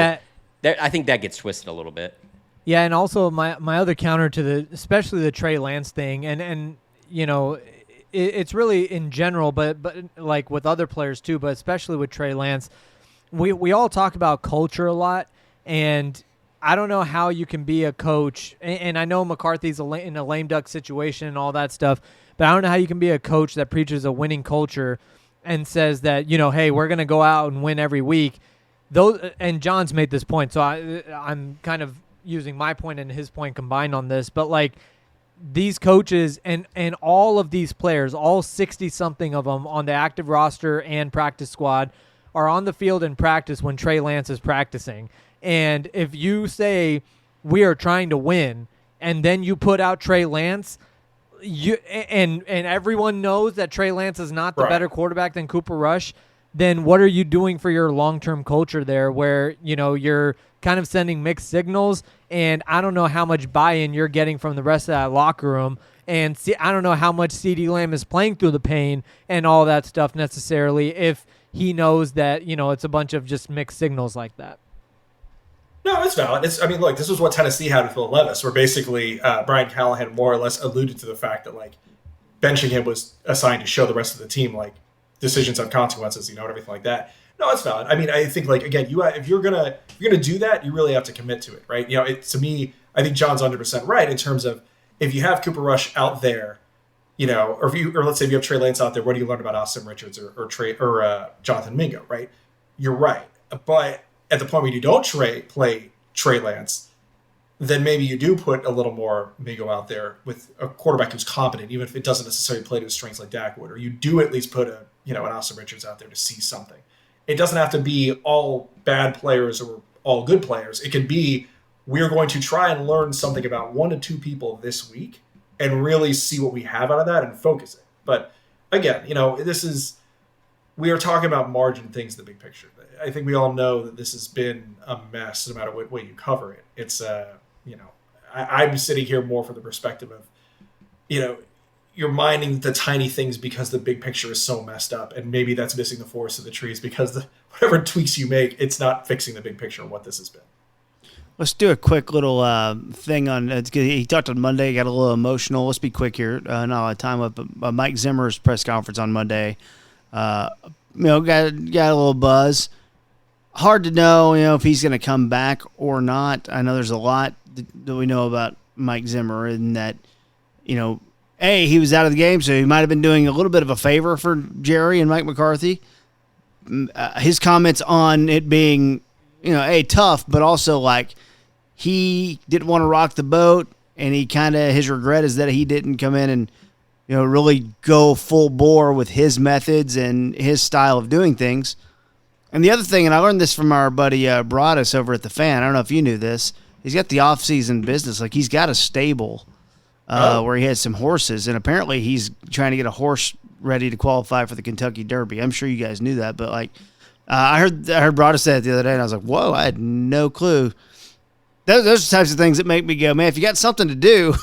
I think that gets twisted a little bit. Yeah, and also my other counter to especially the Trey Lance thing, and it's really in general, but like with other players too, but especially with Trey Lance, we all talk about culture a lot, and I don't know how you can be a coach, and I know McCarthy's in a lame duck situation and all that stuff, but I don't know how you can be a coach that preaches a winning culture and says that, hey, we're going to go out and win every week. And John's made this point, so I'm kind of using my point and his point combined on this, but like these coaches and all of these players, all 60-something of them on the active roster and practice squad, are on the field in practice when Trey Lance is practicing. And if you say we are trying to win and then you put out Trey Lance, and everyone knows that Trey Lance is not the better quarterback than Cooper Rush, then what are you doing for your long-term culture there where, you're kind of sending mixed signals, and I don't know how much buy-in you're getting from the rest of that locker room, and I don't know how much CeeDee Lamb is playing through the pain and all that stuff necessarily if he knows that, it's a bunch of just mixed signals like that. No, it's valid. Look, this was what Tennessee had with Will Levis, where basically Brian Callahan more or less alluded to the fact that, like, benching him was assigned to show the rest of the team, like, decisions have consequences, and everything like that. No, it's valid. I think, like, again, if you're gonna do that, you really have to commit to it, right? To me, I think John's 100% right in terms of if you have Cooper Rush out there, or let's say if you have Trey Lance out there, what do you learn about Asim Richards or Jonathan Mingo, right? You're right, but at the point where you don't play Trey Lance, then maybe you do put a little more Mingo out there with a quarterback who's competent, even if it doesn't necessarily play to his strengths like Dak would, or you do at least put an Asim Richards out there to see something. It doesn't have to be all bad players or all good players. It can be, we're going to try and learn something about 1 to 2 people this week and really see what we have out of that and focus it. But again, we are talking about margin things in the big picture. I think we all know that this has been a mess no matter what way you cover it. It's, I'm sitting here more from the perspective of, you're minding the tiny things because the big picture is so messed up, and maybe that's missing the forest of the trees because whatever tweaks you make, it's not fixing the big picture of what this has been. Let's do a quick little thing on. He talked on Monday, got a little emotional. Let's be quick here. Not a lot of time up. But Mike Zimmer's press conference on Monday, got a little buzz. Hard to know, if he's going to come back or not. I know there's a lot that we know about Mike Zimmer, and that, he was out of the game, so he might have been doing a little bit of a favor for Jerry and Mike McCarthy. His comments on it being, tough, but also like he didn't want to rock the boat, and his regret is that he didn't come in and, really go full bore with his methods and his style of doing things. And the other thing, and I learned this from our buddy Broadus over at The Fan. I don't know if you knew this. He's got the off-season business. Like, he's got a stable where he has some horses, and apparently he's trying to get a horse ready to qualify for the Kentucky Derby. I'm sure you guys knew that, but like I heard Broadus say it the other day, and I was like, whoa, I had no clue. Those are the types of things that make me go, man, if you got something to do,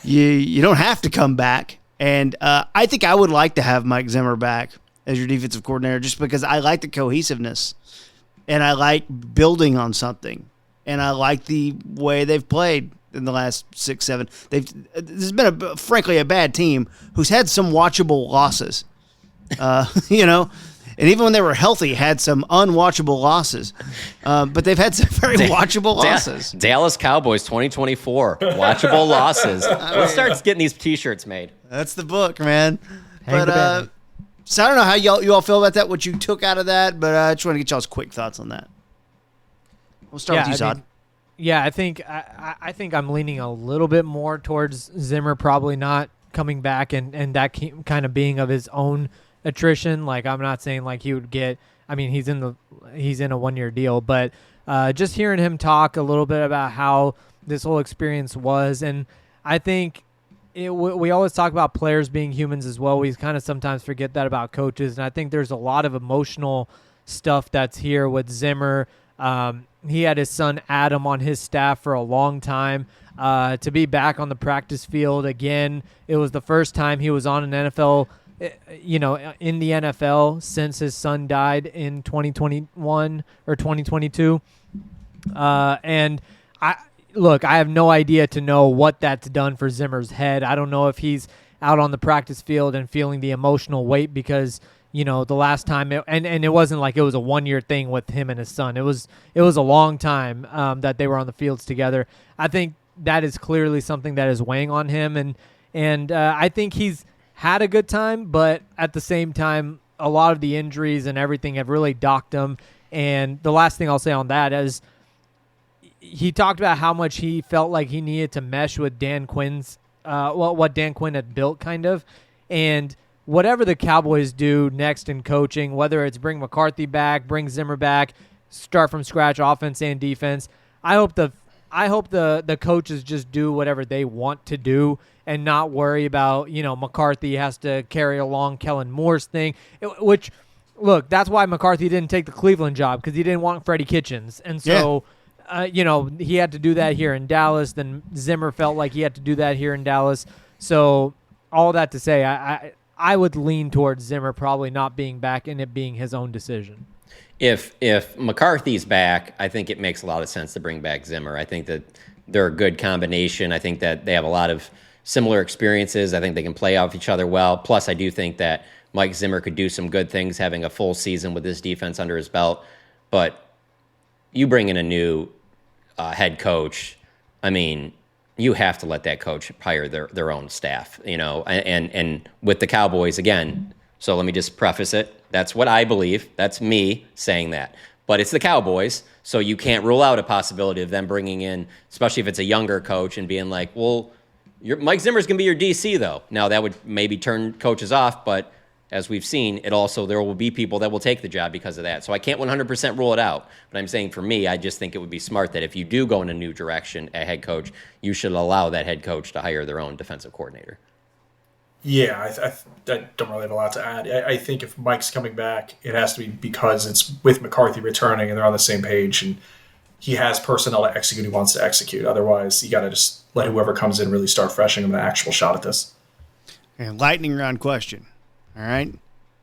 you don't have to come back. And I think I would like to have Mike Zimmer back as your defensive coordinator, just because I like the cohesiveness and I like building on something, and I like the way they've played in the last 6, 7. This has been frankly a bad team who's had some watchable losses, and even when they were healthy, had some unwatchable losses. But they've had some very watchable losses. Dallas Cowboys 2024 watchable losses. Let's start getting these T-shirts made. That's the book, man. Hang the banner. So I don't know how you all feel about that, what you took out of that, but I just want to get y'all's quick thoughts on that. We'll start with you, Zod. Yeah, I think I'm leaning a little bit more towards Zimmer probably not coming back and that kind of being of his own attrition. Like, I'm not saying like he would get. I mean, he's in a 1-year deal, but just hearing him talk a little bit about how this whole experience was, and I think we always talk about players being humans as well. We kind of sometimes forget that about coaches, and I think there's a lot of emotional stuff that's here with Zimmer. He had his son Adam on his staff for a long time. To be back on the practice field again, it was the first time he was on an NFL, in the NFL since his son died in 2021 or 2022. And I have no idea to know what that's done for Zimmer's head. I don't know if he's out on the practice field and feeling the emotional weight because, the last time and it wasn't like it was a 1-year thing with him and his son. It was a long time that they were on the fields together. I think that is clearly something that is weighing on him, and I think he's had a good time, but at the same time, a lot of the injuries and everything have really docked him. And the last thing I'll say on that is he talked about how much he felt like he needed to mesh with Dan Quinn's, what Dan Quinn had built, kind of. And whatever the Cowboys do next in coaching, whether it's bring McCarthy back, bring Zimmer back, start from scratch, offense and defense, I hope the coaches just do whatever they want to do and not worry about, McCarthy has to carry along Kellen Moore's thing, which, look, that's why McCarthy didn't take the Cleveland job, because he didn't want Freddie Kitchens. And so, he had to do that here in Dallas. Then Zimmer felt like he had to do that here in Dallas. So all that to say, I would lean towards Zimmer probably not being back and it being his own decision. If McCarthy's back, I think it makes a lot of sense to bring back Zimmer. I think that they're a good combination. I think that they have a lot of similar experiences. I think they can play off each other well. Plus, I do think that Mike Zimmer could do some good things having a full season with this defense under his belt. But you bring in a new head coach, I mean, you have to let that coach hire their own staff, and with the Cowboys, again, so let me just preface it. That's what I believe. That's me saying that. But it's the Cowboys, so you can't rule out a possibility of them bringing in, especially if it's a younger coach, and being like, well, Mike Zimmer's going to be your DC, though. Now, that would maybe turn coaches off, but as we've seen, there will be people that will take the job because of that. So I can't 100% rule it out. But I'm saying for me, I just think it would be smart that if you do go in a new direction, a head coach, you should allow that head coach to hire their own defensive coordinator. Yeah, I don't really have a lot to add. I think if Mike's coming back, it has to be because it's with McCarthy returning and they're on the same page and he has personnel to execute he wants to execute. Otherwise, you got to just let whoever comes in really start fresh and give them an actual shot at this. And lightning round question. All right?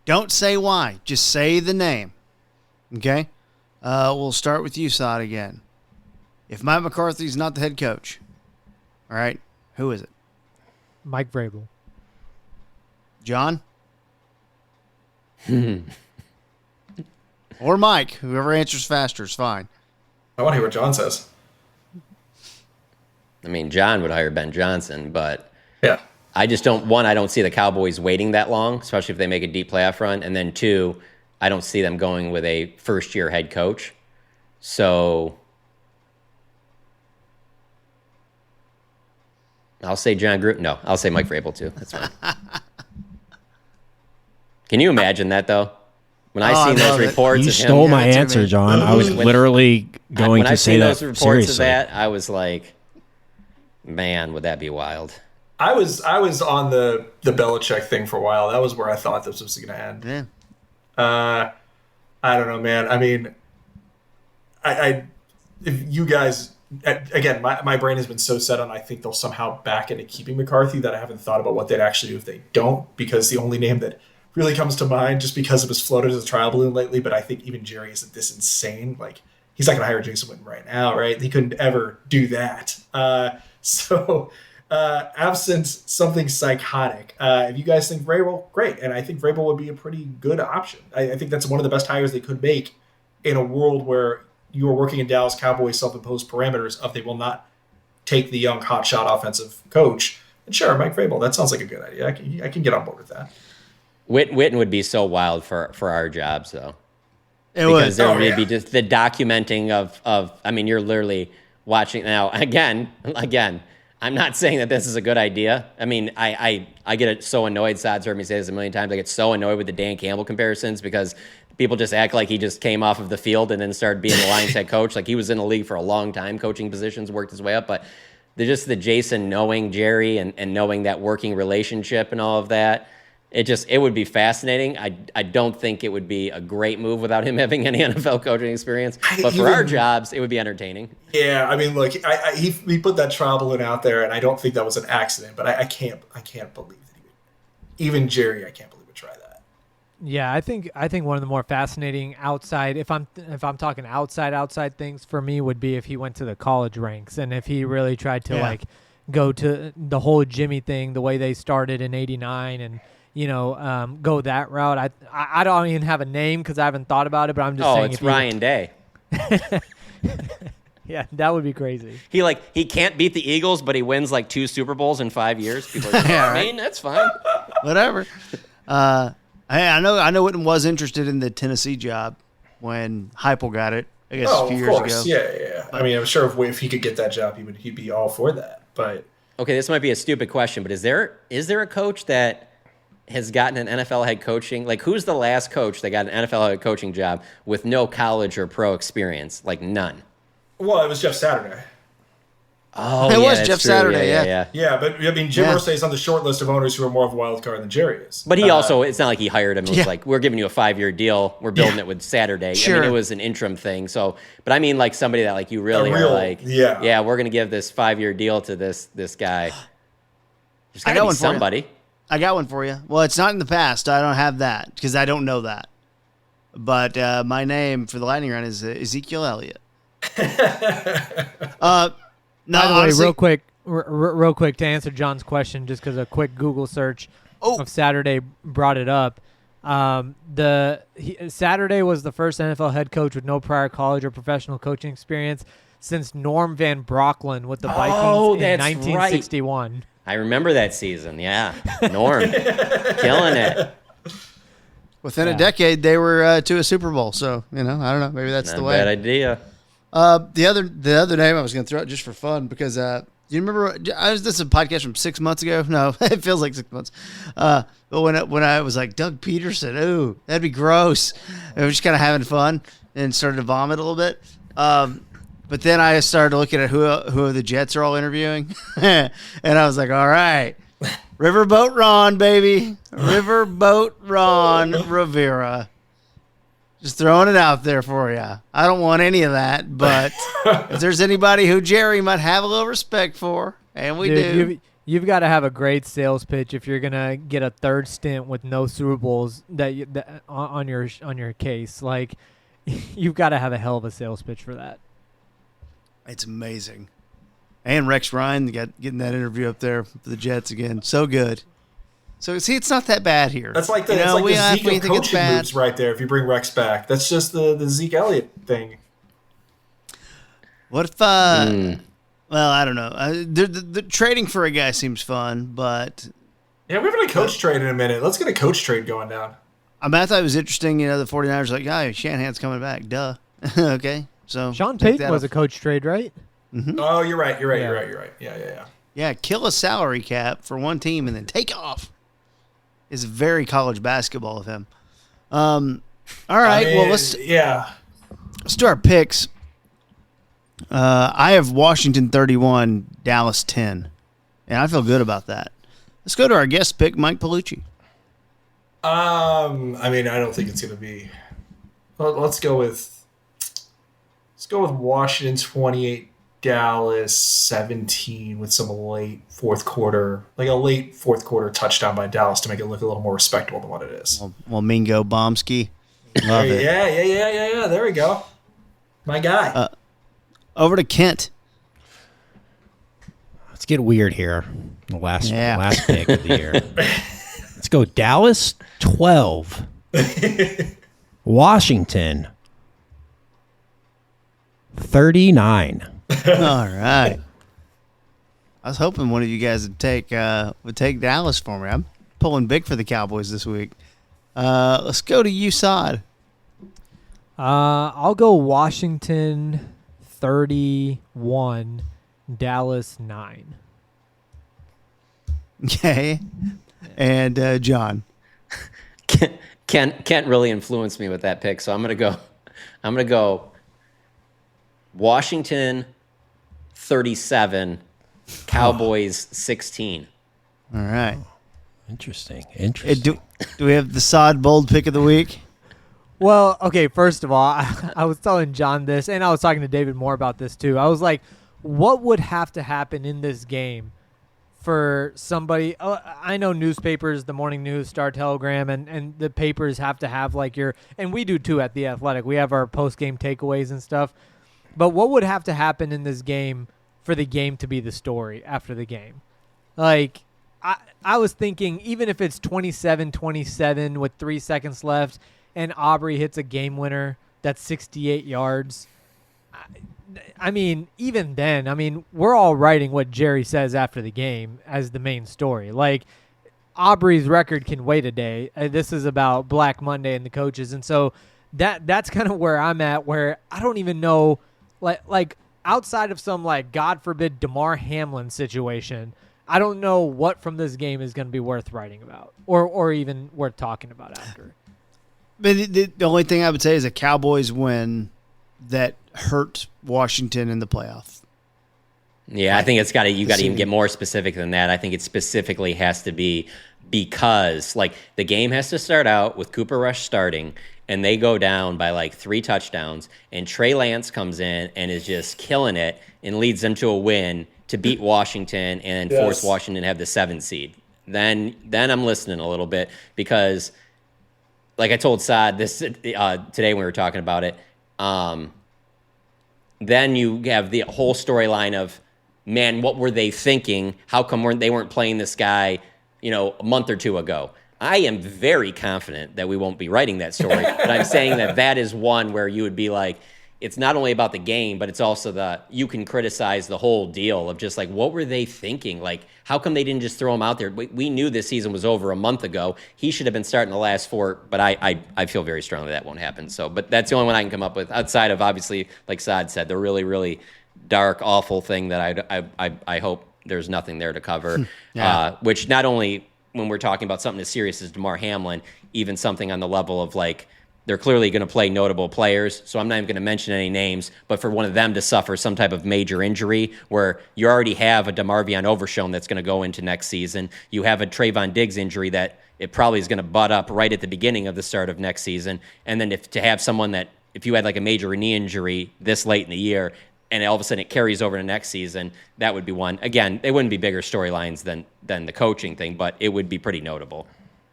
Don't say why. Just say the name. Okay? We'll start with you, Saad, again. If Mike McCarthy's not the head coach, all right, who is it? Mike Vrabel. John? Or Mike. Whoever answers faster is fine. I want to hear what John says. I mean, John would hire Ben Johnson, but yeah, I just don't see the Cowboys waiting that long, especially if they make a deep playoff run. And then 2, I don't see them going with a first-year head coach. So I'll say John Gruden. No, I'll say Mike Vrabel too. That's fine. Can you imagine that, though? When I seen those reports you of him. stole my answer, John. I was literally going to say that. When I seen those reports seriously. Of that, I was like, man, would that be wild. I was on the Belichick thing for a while. That was where I thought this was going to end. Yeah. I don't know, man. I mean, if you guys, again, my brain has been so set on I think they'll somehow back into keeping McCarthy that I haven't thought about what they'd actually do if they don't, because the only name that really comes to mind just because it was floated as a trial balloon lately. But I think even Jerry isn't this insane. Like, he's not going to hire Jason Witten right now, right? He couldn't ever do that. Absent something psychotic, if you guys think Vrabel, great. And I think Vrabel would be a pretty good option. I think that's one of the best hires they could make in a world where you are working in Dallas Cowboys self-imposed parameters of they will not take the young hotshot offensive coach. And sure, Mike Vrabel, that sounds like a good idea. I can get on board with that. Witten would be so wild for our jobs, though. Because there would be just the documenting of. I mean, you're literally watching now. Again, I'm not saying that this is a good idea. I mean, I get so annoyed. Sad's heard me say this a million times. I get so annoyed with the Dan Campbell comparisons because people just act like he just came off of the field and then started being the Lions head coach. Like, he was in the league for a long time, coaching positions, worked his way up. But the Jason knowing Jerry and knowing that working relationship and all of that, it would be fascinating. I don't think it would be a great move without him having any NFL coaching experience. But for our jobs, it would be entertaining. Yeah, I mean, look, he put that trial balloon out there, and I don't think that was an accident. But I can't believe that he would. Even Jerry, I can't believe would try that. Yeah, I think one of the more fascinating outside, if I'm talking outside things for me, would be if he went to the college ranks and if he really tried to go to the whole Jimmy thing, the way they started in '89 and. Go that route. I don't even have a name because I haven't thought about it, but I'm just saying. Oh, it's Ryan Day. Yeah, that would be crazy. He can't beat the Eagles, but he wins like 2 Super Bowls in 5 years. People are like, I mean, that's fine. Whatever. I know Witten was interested in the Tennessee job when Heupel got it, I guess a few years ago. Yeah. I mean, I'm sure if he could get that job, he'd be all for that. But okay, this might be a stupid question, but is there a coach that has gotten an NFL head coaching? Like, who's the last coach that got an NFL head coaching job with no college or pro experience? Like, none. Well, it was Jeff Saturday. Oh, it was that's Jeff true. Saturday, Yeah, but I mean, Jim Irsay is on the short list of owners who are more of a wild card than Jerry is. But he also, it's not like he hired him. It was like, we're giving you a 5-year deal. We're building it with Saturday. Sure. I mean, it was an interim thing. So, but I mean, like somebody that like you really are like, we're going to give this 5-year deal to this guy. There's got to be somebody. I got one for you. Well, it's not in the past. I don't have that because I don't know that. But my name for the lightning round is Ezekiel Elliott. By the way, real quick to answer John's question, just because a quick Google search of Saturday brought it up. Saturday was the first NFL head coach with no prior college or professional coaching experience since Norm Van Brocklin with the Vikings in 1961. Right. I remember that season. Yeah, Norm, killing it. Within a decade, they were to a Super Bowl. So I don't know. Maybe that's Not the way. Bad idea. The other name I was going to throw out just for fun because you remember this is a podcast from 6 months ago. No, it feels like 6 months. But when I was like Doug Peterson, ooh, that'd be gross. I was just kind of having fun and started to vomit a little bit. But then I started looking at who the Jets are all interviewing, and I was like, all right, Riverboat Ron, baby, Riverboat Ron Rivera. Just throwing it out there for you. I don't want any of that, but if there's anybody who Jerry might have a little respect for, and we do. You've got to have a great sales pitch if you're gonna get a third stint with no Super Bowls on your case. Like, you've got to have a hell of a sales pitch for that. It's amazing. And Rex Ryan getting that interview up there for the Jets again. So good. So, see, it's not that bad here. That's like the Zeke of coaching moves right there if you bring Rex back. That's just the Zeke Elliott thing. What if, well, I don't know. The trading for a guy seems fun, but... Yeah, we haven't a coach trade in a minute. Let's get a coach trade going down. I thought it was interesting, the 49ers are like, yeah, Shanahan's coming back. Duh. Okay. So Sean Payton was a coach trade, right? Mm-hmm. Oh, you're right. You're right. Yeah. Yeah, kill a salary cap for one team and then take off. Is very college basketball of him. All right, well let's do our picks. I have Washington 31, Dallas 10, and I feel good about that. Let's go to our guest pick, Mike Piellucci. I don't think it's going to be. Let's go with Washington 28, Dallas 17 with some late fourth quarter, like a late fourth quarter touchdown by Dallas to make it look a little more respectable than what it is. Well, Mingo Bomsky. Love it. Yeah. There we go. My guy. Over to Kent. Let's get weird here. The last pick of the year. Let's go Dallas 12. Washington 39. All right. I was hoping one of you guys would take Dallas for me. I'm pulling big for the Cowboys this week. Let's go to USAD. I'll go Washington 31, Dallas 9. Okay. And John. Kent really influenced me with that pick, so I'm gonna go Washington 37, Cowboys 16. All right. Interesting. Do we have the sod bold pick of the week? Well, okay, first of all, I was telling John this, and I was talking to David Moore about this too. I was like, what would have to happen in this game for somebody? I know newspapers, the Morning News, Star Telegram, and the papers have to have like and we do too at The Athletic. We have our post-game takeaways and stuff. But what would have to happen in this game for the game to be the story after the game? Like, I was thinking, even if it's 27-27 with 3 seconds left and Aubrey hits a game winner that's 68 yards, I mean, even then, I mean, we're all writing what Jerry says after the game as the main story. Like, Aubrey's record can wait a day. This is about Black Monday and the coaches. And so that's kind of where I'm at, where I don't even know, like outside of some, like, God forbid, Damar Hamlin situation, I don't know what from this game is going to be worth writing about or even worth talking about after. But the only thing I would say is a Cowboys win that hurt Washington in the playoff. Yeah, I think you got to even get more specific than that. I think it specifically has to be because, like, the game has to start out with Cooper Rush starting, and they go down by like 3 touchdowns, and Trey Lance comes in and is just killing it and leads them to a win to beat Washington and force Washington to have the 7 seed. Then I'm listening a little bit because, like I told Saad this today when we were talking about it, then you have the whole storyline of, man, what were they thinking? How come they weren't playing this guy, a month or 2 ago? I am very confident that we won't be writing that story, but I'm saying that is one where you would be like, it's not only about the game, but it's also you can criticize the whole deal of just like, what were they thinking? Like, how come they didn't just throw him out there? We knew this season was over a month ago. He should have been starting the last 4, but I feel very strongly that won't happen. So, but that's the only one I can come up with outside of, obviously, like Saad said, the really, really dark, awful thing that I hope there's nothing there to cover, which not only when we're talking about something as serious as Damar Hamlin, even something on the level of like, they're clearly going to play notable players, so I'm not even going to mention any names, but for one of them to suffer some type of major injury where you already have a DeMarvion Overshown that's going to go into next season, you have a Trayvon Diggs injury that it probably is going to butt up right at the beginning of the start of next season, and then to have someone that, if you had like a major knee injury this late in the year, and all of a sudden it carries over to next season, that would be one. Again, they wouldn't be bigger storylines than the coaching thing, but it would be pretty notable.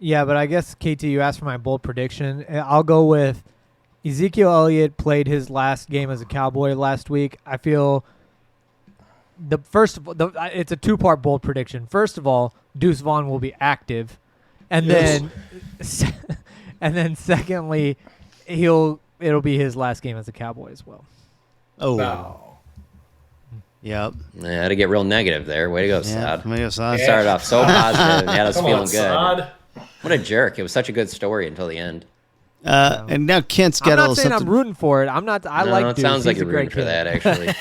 Yeah, but I guess, KT, you asked for my bold prediction. I'll go with Ezekiel Elliott played his last game as a Cowboy last week. I feel it's a 2-part bold prediction. First of all, Deuce Vaughn will be active. And then secondly, it'll be his last game as a Cowboy as well. Oh. Wow. Yep. Yeah, to get real negative there. Way to go, Saad. Started off so positive and had us feeling good. Saad. What a jerk. It was such a good story until the end. And now Kent's got I'm a not little saying something. I'm rooting for it. I'm not. I like it Deuce. sounds like He's you're a rooting great for kid. that, actually.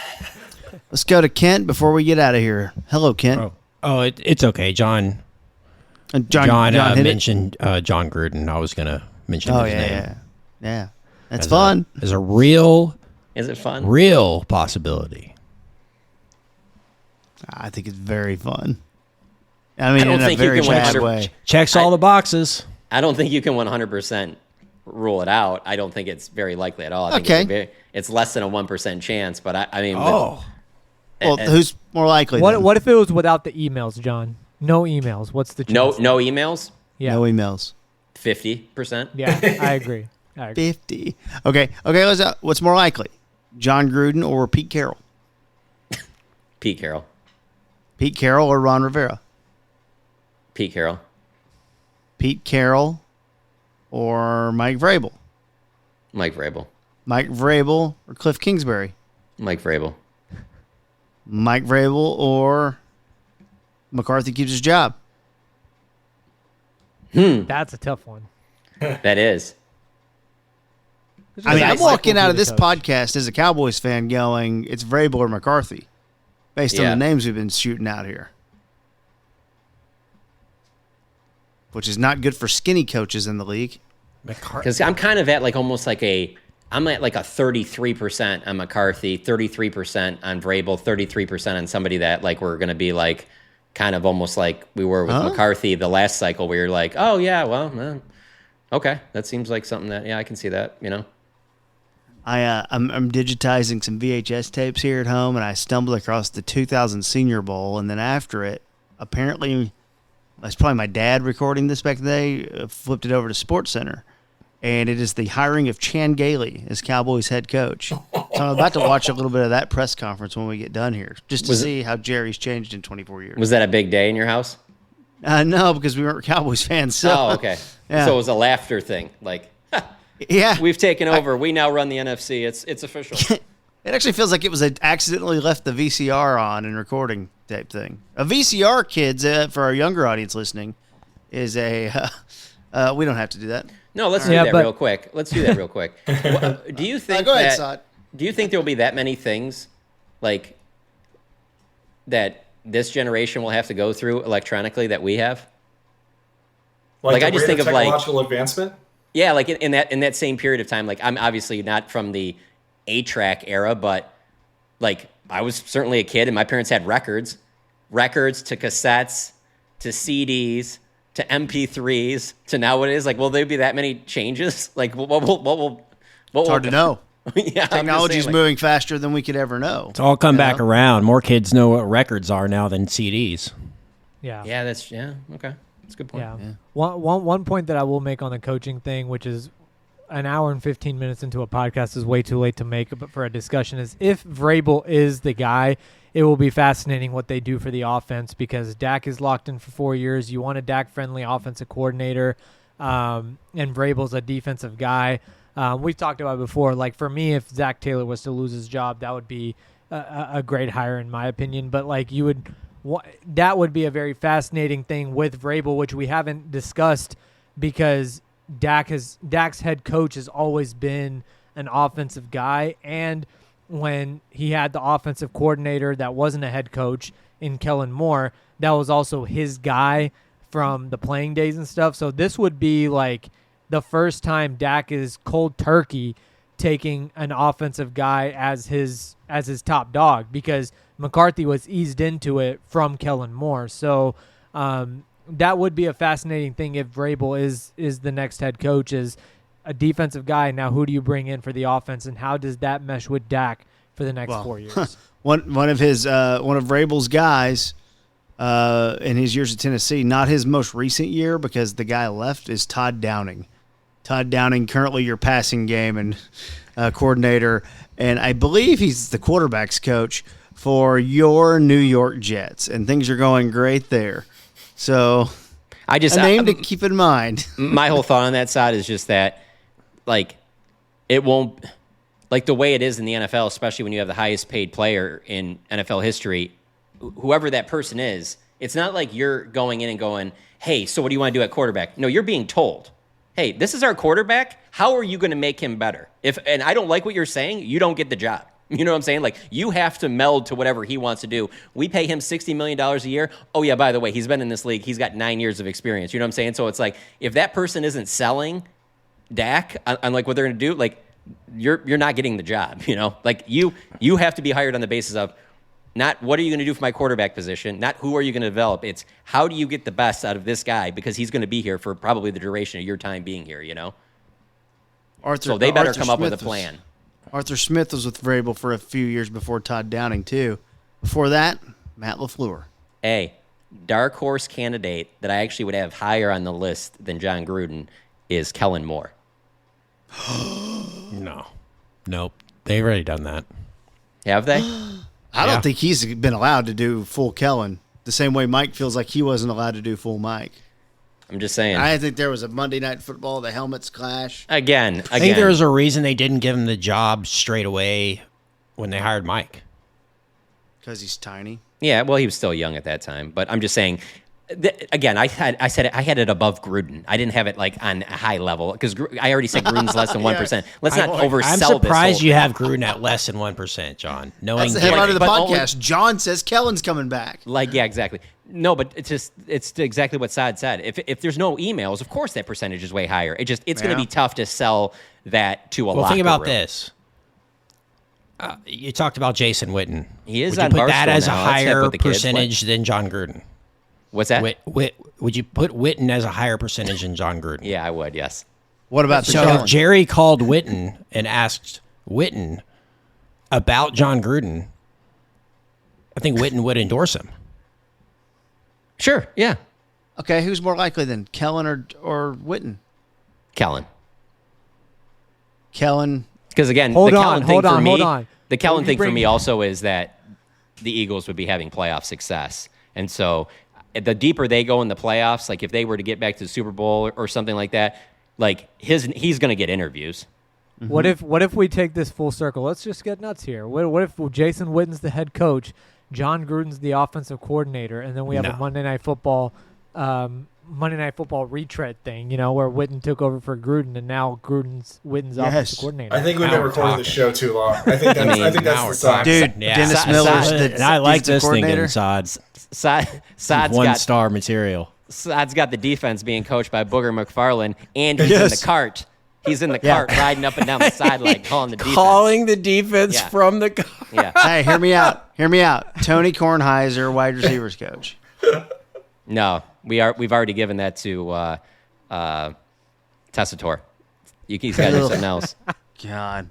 Let's go to Kent before we get out of here. Hello, Kent. It's okay. John John hit mentioned John Gruden. I was going to mention his name. Yeah. That's fun. There's a real Is it fun? Real possibility. I think it's very fun. I mean, I don't in a think you very can bad 100% way. Checks all the boxes. I don't think you can 100% rule it out. I don't think it's very likely at all. I think it's less than a 1% chance. But I mean, Well, who's more likely? What if it was without the emails, John? No emails. What's the chance? No emails? Yeah. No emails. 50%? Yeah, I agree. 50. Okay. What's more likely? John Gruden or Pete Carroll? Pete Carroll. Pete Carroll or Ron Rivera? Pete Carroll. Pete Carroll or Mike Vrabel? Mike Vrabel. Mike Vrabel or Cliff Kingsbury? Mike Vrabel. Mike Vrabel or McCarthy keeps his job? That's a tough one. That is. I mean, I'm Mike will walking be out of the this coach. podcast as a Cowboys fan going, it's Vrabel or McCarthy, based on Yeah. the names we've been shooting out here. Which is not good for skinny coaches in the league. Because I'm kind of at like almost like I'm at like a 33% on McCarthy, 33% on Vrabel, 33% on somebody that like we're going to be like kind of almost like we were with McCarthy the last cycle where you're like, oh yeah, well, okay. That seems like something that, yeah, I can see that, you know. I'm digitizing some VHS tapes here at home, and I stumbled across the 2000 Senior Bowl, and then after it, apparently, it's probably my dad recording this back in the day, flipped it over to SportsCenter, and it is the hiring of Chan Gailey as Cowboys head coach. So I'm about to watch a little bit of that press conference when we get done here, just to see how Jerry's changed in 24 years. Was that a big day in your house? No, because we weren't Cowboys fans. So, Oh, okay. Yeah. So it was a laughter thing. Like, yeah. we've taken over. We now run the NFC. It's official. It actually feels like it was accidentally left the VCR on and recording type thing. A VCR, kids, for our younger audience listening, is a. We don't have to do that. No, let's do that real quick. Let's do that real quick. Do you think go ahead, Saad. Do you think there will be that many things like that this generation will have to go through electronically that we have? Like, the I just rate think of technological advancement. Yeah, like in that same period of time. Like, I'm obviously not from the 8-track era, but like I was certainly a kid, and my parents had records to cassettes to CDs to MP3s to now what it is. Like, will there be that many changes? Like, what will It's hard to know. Yeah, Technology's like, moving faster than we could ever know. It's all come back around. More kids know what records are now than CDs. Yeah. Yeah, okay. That's a good point. Yeah. One point that I will make on the coaching thing, which is an hour and 15 minutes into a podcast is way too late to make, but for a discussion is if Vrabel is the guy, it will be fascinating what they do for the offense because Dak is locked in for 4 years. You want a Dak-friendly offensive coordinator, and Vrabel's a defensive guy. We've talked about it before. Like, for me, if Zach Taylor was to lose his job, that would be a great hire in my opinion. But, like, that would be a very fascinating thing with Vrabel, which we haven't discussed because Dak's head coach has always been an offensive guy, and when he had the offensive coordinator that wasn't a head coach in Kellen Moore, that was also his guy from the playing days and stuff. So this would be like the first time Dak is cold turkey taking an offensive guy as his top dog because McCarthy was eased into it from Kellen Moore. So that would be a fascinating thing if Vrabel is the next head coach, is a defensive guy. Now, who do you bring in for the offense, and how does that mesh with Dak for the next 4 years? One of Vrabel's guys in his years at Tennessee, not his most recent year because the guy left, is Todd Downing. Todd Downing, currently your passing game and coordinator, and I believe he's the quarterback's coach for your New York Jets, and things are going great there. So, a name to keep in mind. My whole thought on that side is just that, like, it won't, like the way it is in the NFL, especially when you have the highest paid player in NFL history, whoever that person is, it's not like you're going in and going, hey, so what do you want to do at quarterback? No, you're being told, hey, this is our quarterback. How are you going to make him better? And I don't like what you're saying, you don't get the job. You know what I'm saying? Like, you have to meld to whatever he wants to do. We pay him $60 million a year. Oh, yeah, by the way, he's been in this league. He's got 9 years of experience. You know what I'm saying? So it's like, if that person isn't selling Dak on like what they're going to do, like, you're not getting the job, you know? Like, you have to be hired on the basis of not what are you going to do for my quarterback position, not who are you going to develop. It's how do you get the best out of this guy because he's going to be here for probably the duration of your time being here, you know? So they better come up with a plan. Arthur Smith was with Vrabel for a few years before Todd Downing, too. Before that, Matt LaFleur. A dark horse candidate that I actually would have higher on the list than John Gruden is Kellen Moore. No. Nope. They've already done that. Have they? I don't think he's been allowed to do full Kellen the same way Mike feels like he wasn't allowed to do full Mike. I'm just saying. I think there was a Monday Night Football, the helmets clash. Again. I think there was a reason they didn't give him the job straight away when they hired Mike. Because he's tiny. Yeah, well, he was still young at that time. But I'm just saying, again, I had it above Gruden. I didn't have it like on a high level because I already said Gruden's less than 1%. Let's not oversell this. I'm surprised you have Gruden at less than 1%, John. That's the headline of the podcast. John says Kellen's coming back. Yeah, exactly. No, but it's exactly what Saad said. If there's no emails, of course that percentage is way higher. It's going to be tough to sell that to a locker room. Think about this. You talked about Jason Witten. He is Would on you put Barstool that as a now. Let's higher put the kids percentage than John Gruden? What's that? Would you put Witten as a higher percentage than John Gruden? Yeah, I would, yes. What about the So Kellen? if Jerry called Witten and asked Witten about John Gruden, I think Witten would endorse him. Sure, yeah. Okay, who's more likely then, Kellen or Witten? Kellen. Kellen. Because again, Hold the on, Kellen thing hold for on, me, hold on. the Kellen You thing for bring- me also is that the Eagles would be having playoff success. And so the deeper they go in the playoffs, like if they were to get back to the Super Bowl or something like that, like he's going to get interviews. Mm-hmm. What if we take this full circle? Let's just get nuts here. What if Jason Witten's the head coach, John Gruden's the offensive coordinator, and then we have a Monday Night Football retread thing, where Witten took over for Gruden, and now Witten's offensive coordinator. I think we've been recording the show too long. I think that's the sign. Dude, Yeah. Dennis Miller's the And I like defensive this coordinator. thinking, Saad's one-star material. Saad's got the defense being coached by Booger McFarland, and he's in the cart. He's in the cart riding up and down the sideline calling the defense. Calling the defense from the car. Yeah. Hey, hear me out. Tony Kornheiser, wide receivers coach. No, we've already given that to Tessitore. He's got to do something else. God.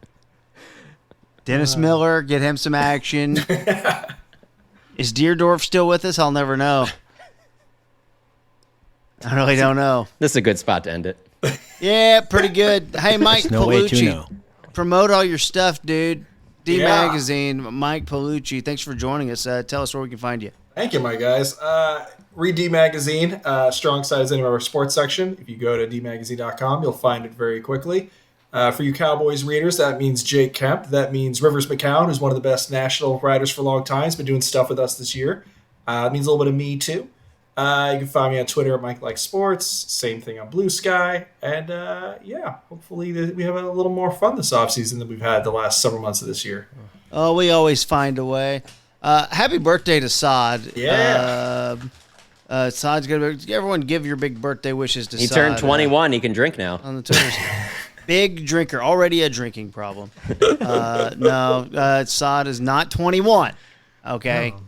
Dennis Miller, get him some action. Is Deerdorf still with us? I'll never know. I really don't know. This is a good spot to end it. Yeah, pretty good. Hey, Mike No way to Piellucci, know. promote all your stuff, dude. D Yeah. Magazine, Mike Piellucci. Thanks for joining us. Tell us where we can find you. Thank you, my guys. Read D Magazine. Strong side is in our sports section. If you go to dmagazine.com, you'll find it very quickly. For you Cowboys readers, that means Jake Kemp. That means Rivers McCown, who's one of the best national writers for a long time. He's been doing stuff with us this year. It means a little bit of me, too. You can find me on Twitter at Mike Likes Sports. Same thing on Blue Sky. And, hopefully we have a little more fun this offseason than we've had the last several months of this year. Oh, we always find a way. Happy birthday to Saad. Yeah. Saad's going to everyone give your big birthday wishes to He Saad. turned 21. He can drink now. On the Twitters. Big drinker. Already a drinking problem. No, Saad is not 21. Okay. No.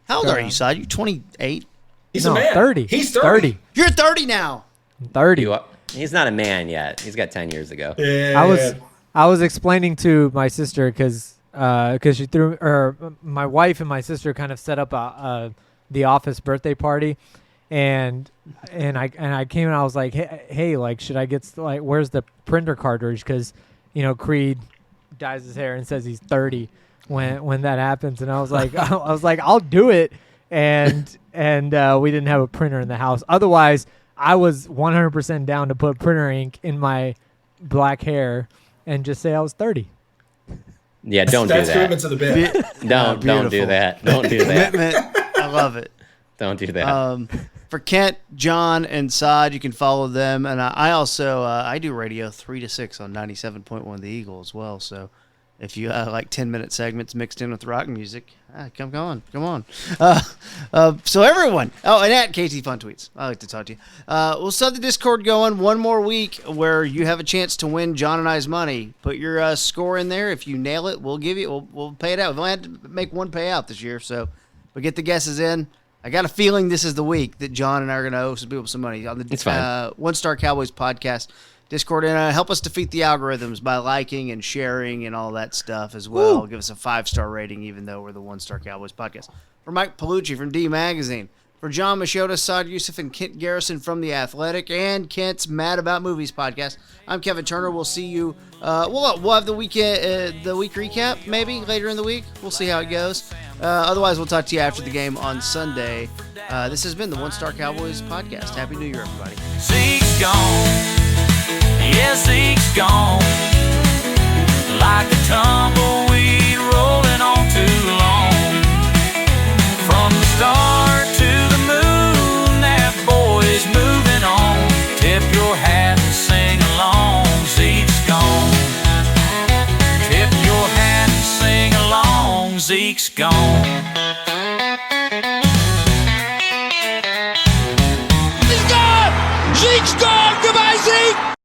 How old are you, Saad? You 28? He's a man. 30. He's 30. You're 30 now. 30. He's not a man yet. He's got 10 years ago. Yeah. I was explaining to my sister because she threw, or my wife and my sister kind of set up the office birthday party, and I came and I was like, hey, like, should I get where's the printer cartridge? Because Creed dyes his hair and says he's 30 when that happens, and I was like I'll do it, and we didn't have a printer in the house. Otherwise, I was 100% down to put printer ink in my black hair and just say I was 30. Yeah, don't do That's that. commitment to the bit. Don't do Beautiful. that. Don't do that. Commitment. I love it. Don't do that. For Kent, John, and Saad, you can follow them. And I also I do radio 3 to 6 on 97.1 The Eagle as well. So if you like 10-minute segments mixed in with rock music, come on. So everyone, and at KT Fun Tweets, I like to talk to you. We'll set the Discord going one more week where you have a chance to win John and I's money. Put your score in there. If you nail it, we'll give you. We'll pay it out. We've only had to make one payout this year, so but get the guesses in. I got a feeling this is the week that John and I are going to owe some people some money on the It's fine. One Star Cowboys podcast. Discord, and help us defeat the algorithms by liking and sharing and all that stuff as well. Give us a 5-star rating, even though we're the One Star Cowboys podcast. For Mike Piellucci from D Magazine, for John Machota, Saad Youssef, and Kent Garrison from The Athletic, and Kent's Mad About Movies podcast, I'm Kevin Turner. We'll see you. We'll have the week recap maybe later in the week. We'll see how it goes. Otherwise, we'll talk to you after the game on Sunday. This has been the One Star Cowboys podcast. Happy New Year, everybody. Zeke's gone. Yeah, Zeke's gone. Like a tumbleweed rolling on too long. From the start to the moon, that boy's moving on. Tip your hat and sing along. Zeke's gone. Tip your hat and sing along. Zeke's gone. He's gone! Zeke's gone! Goodbye, Zeke!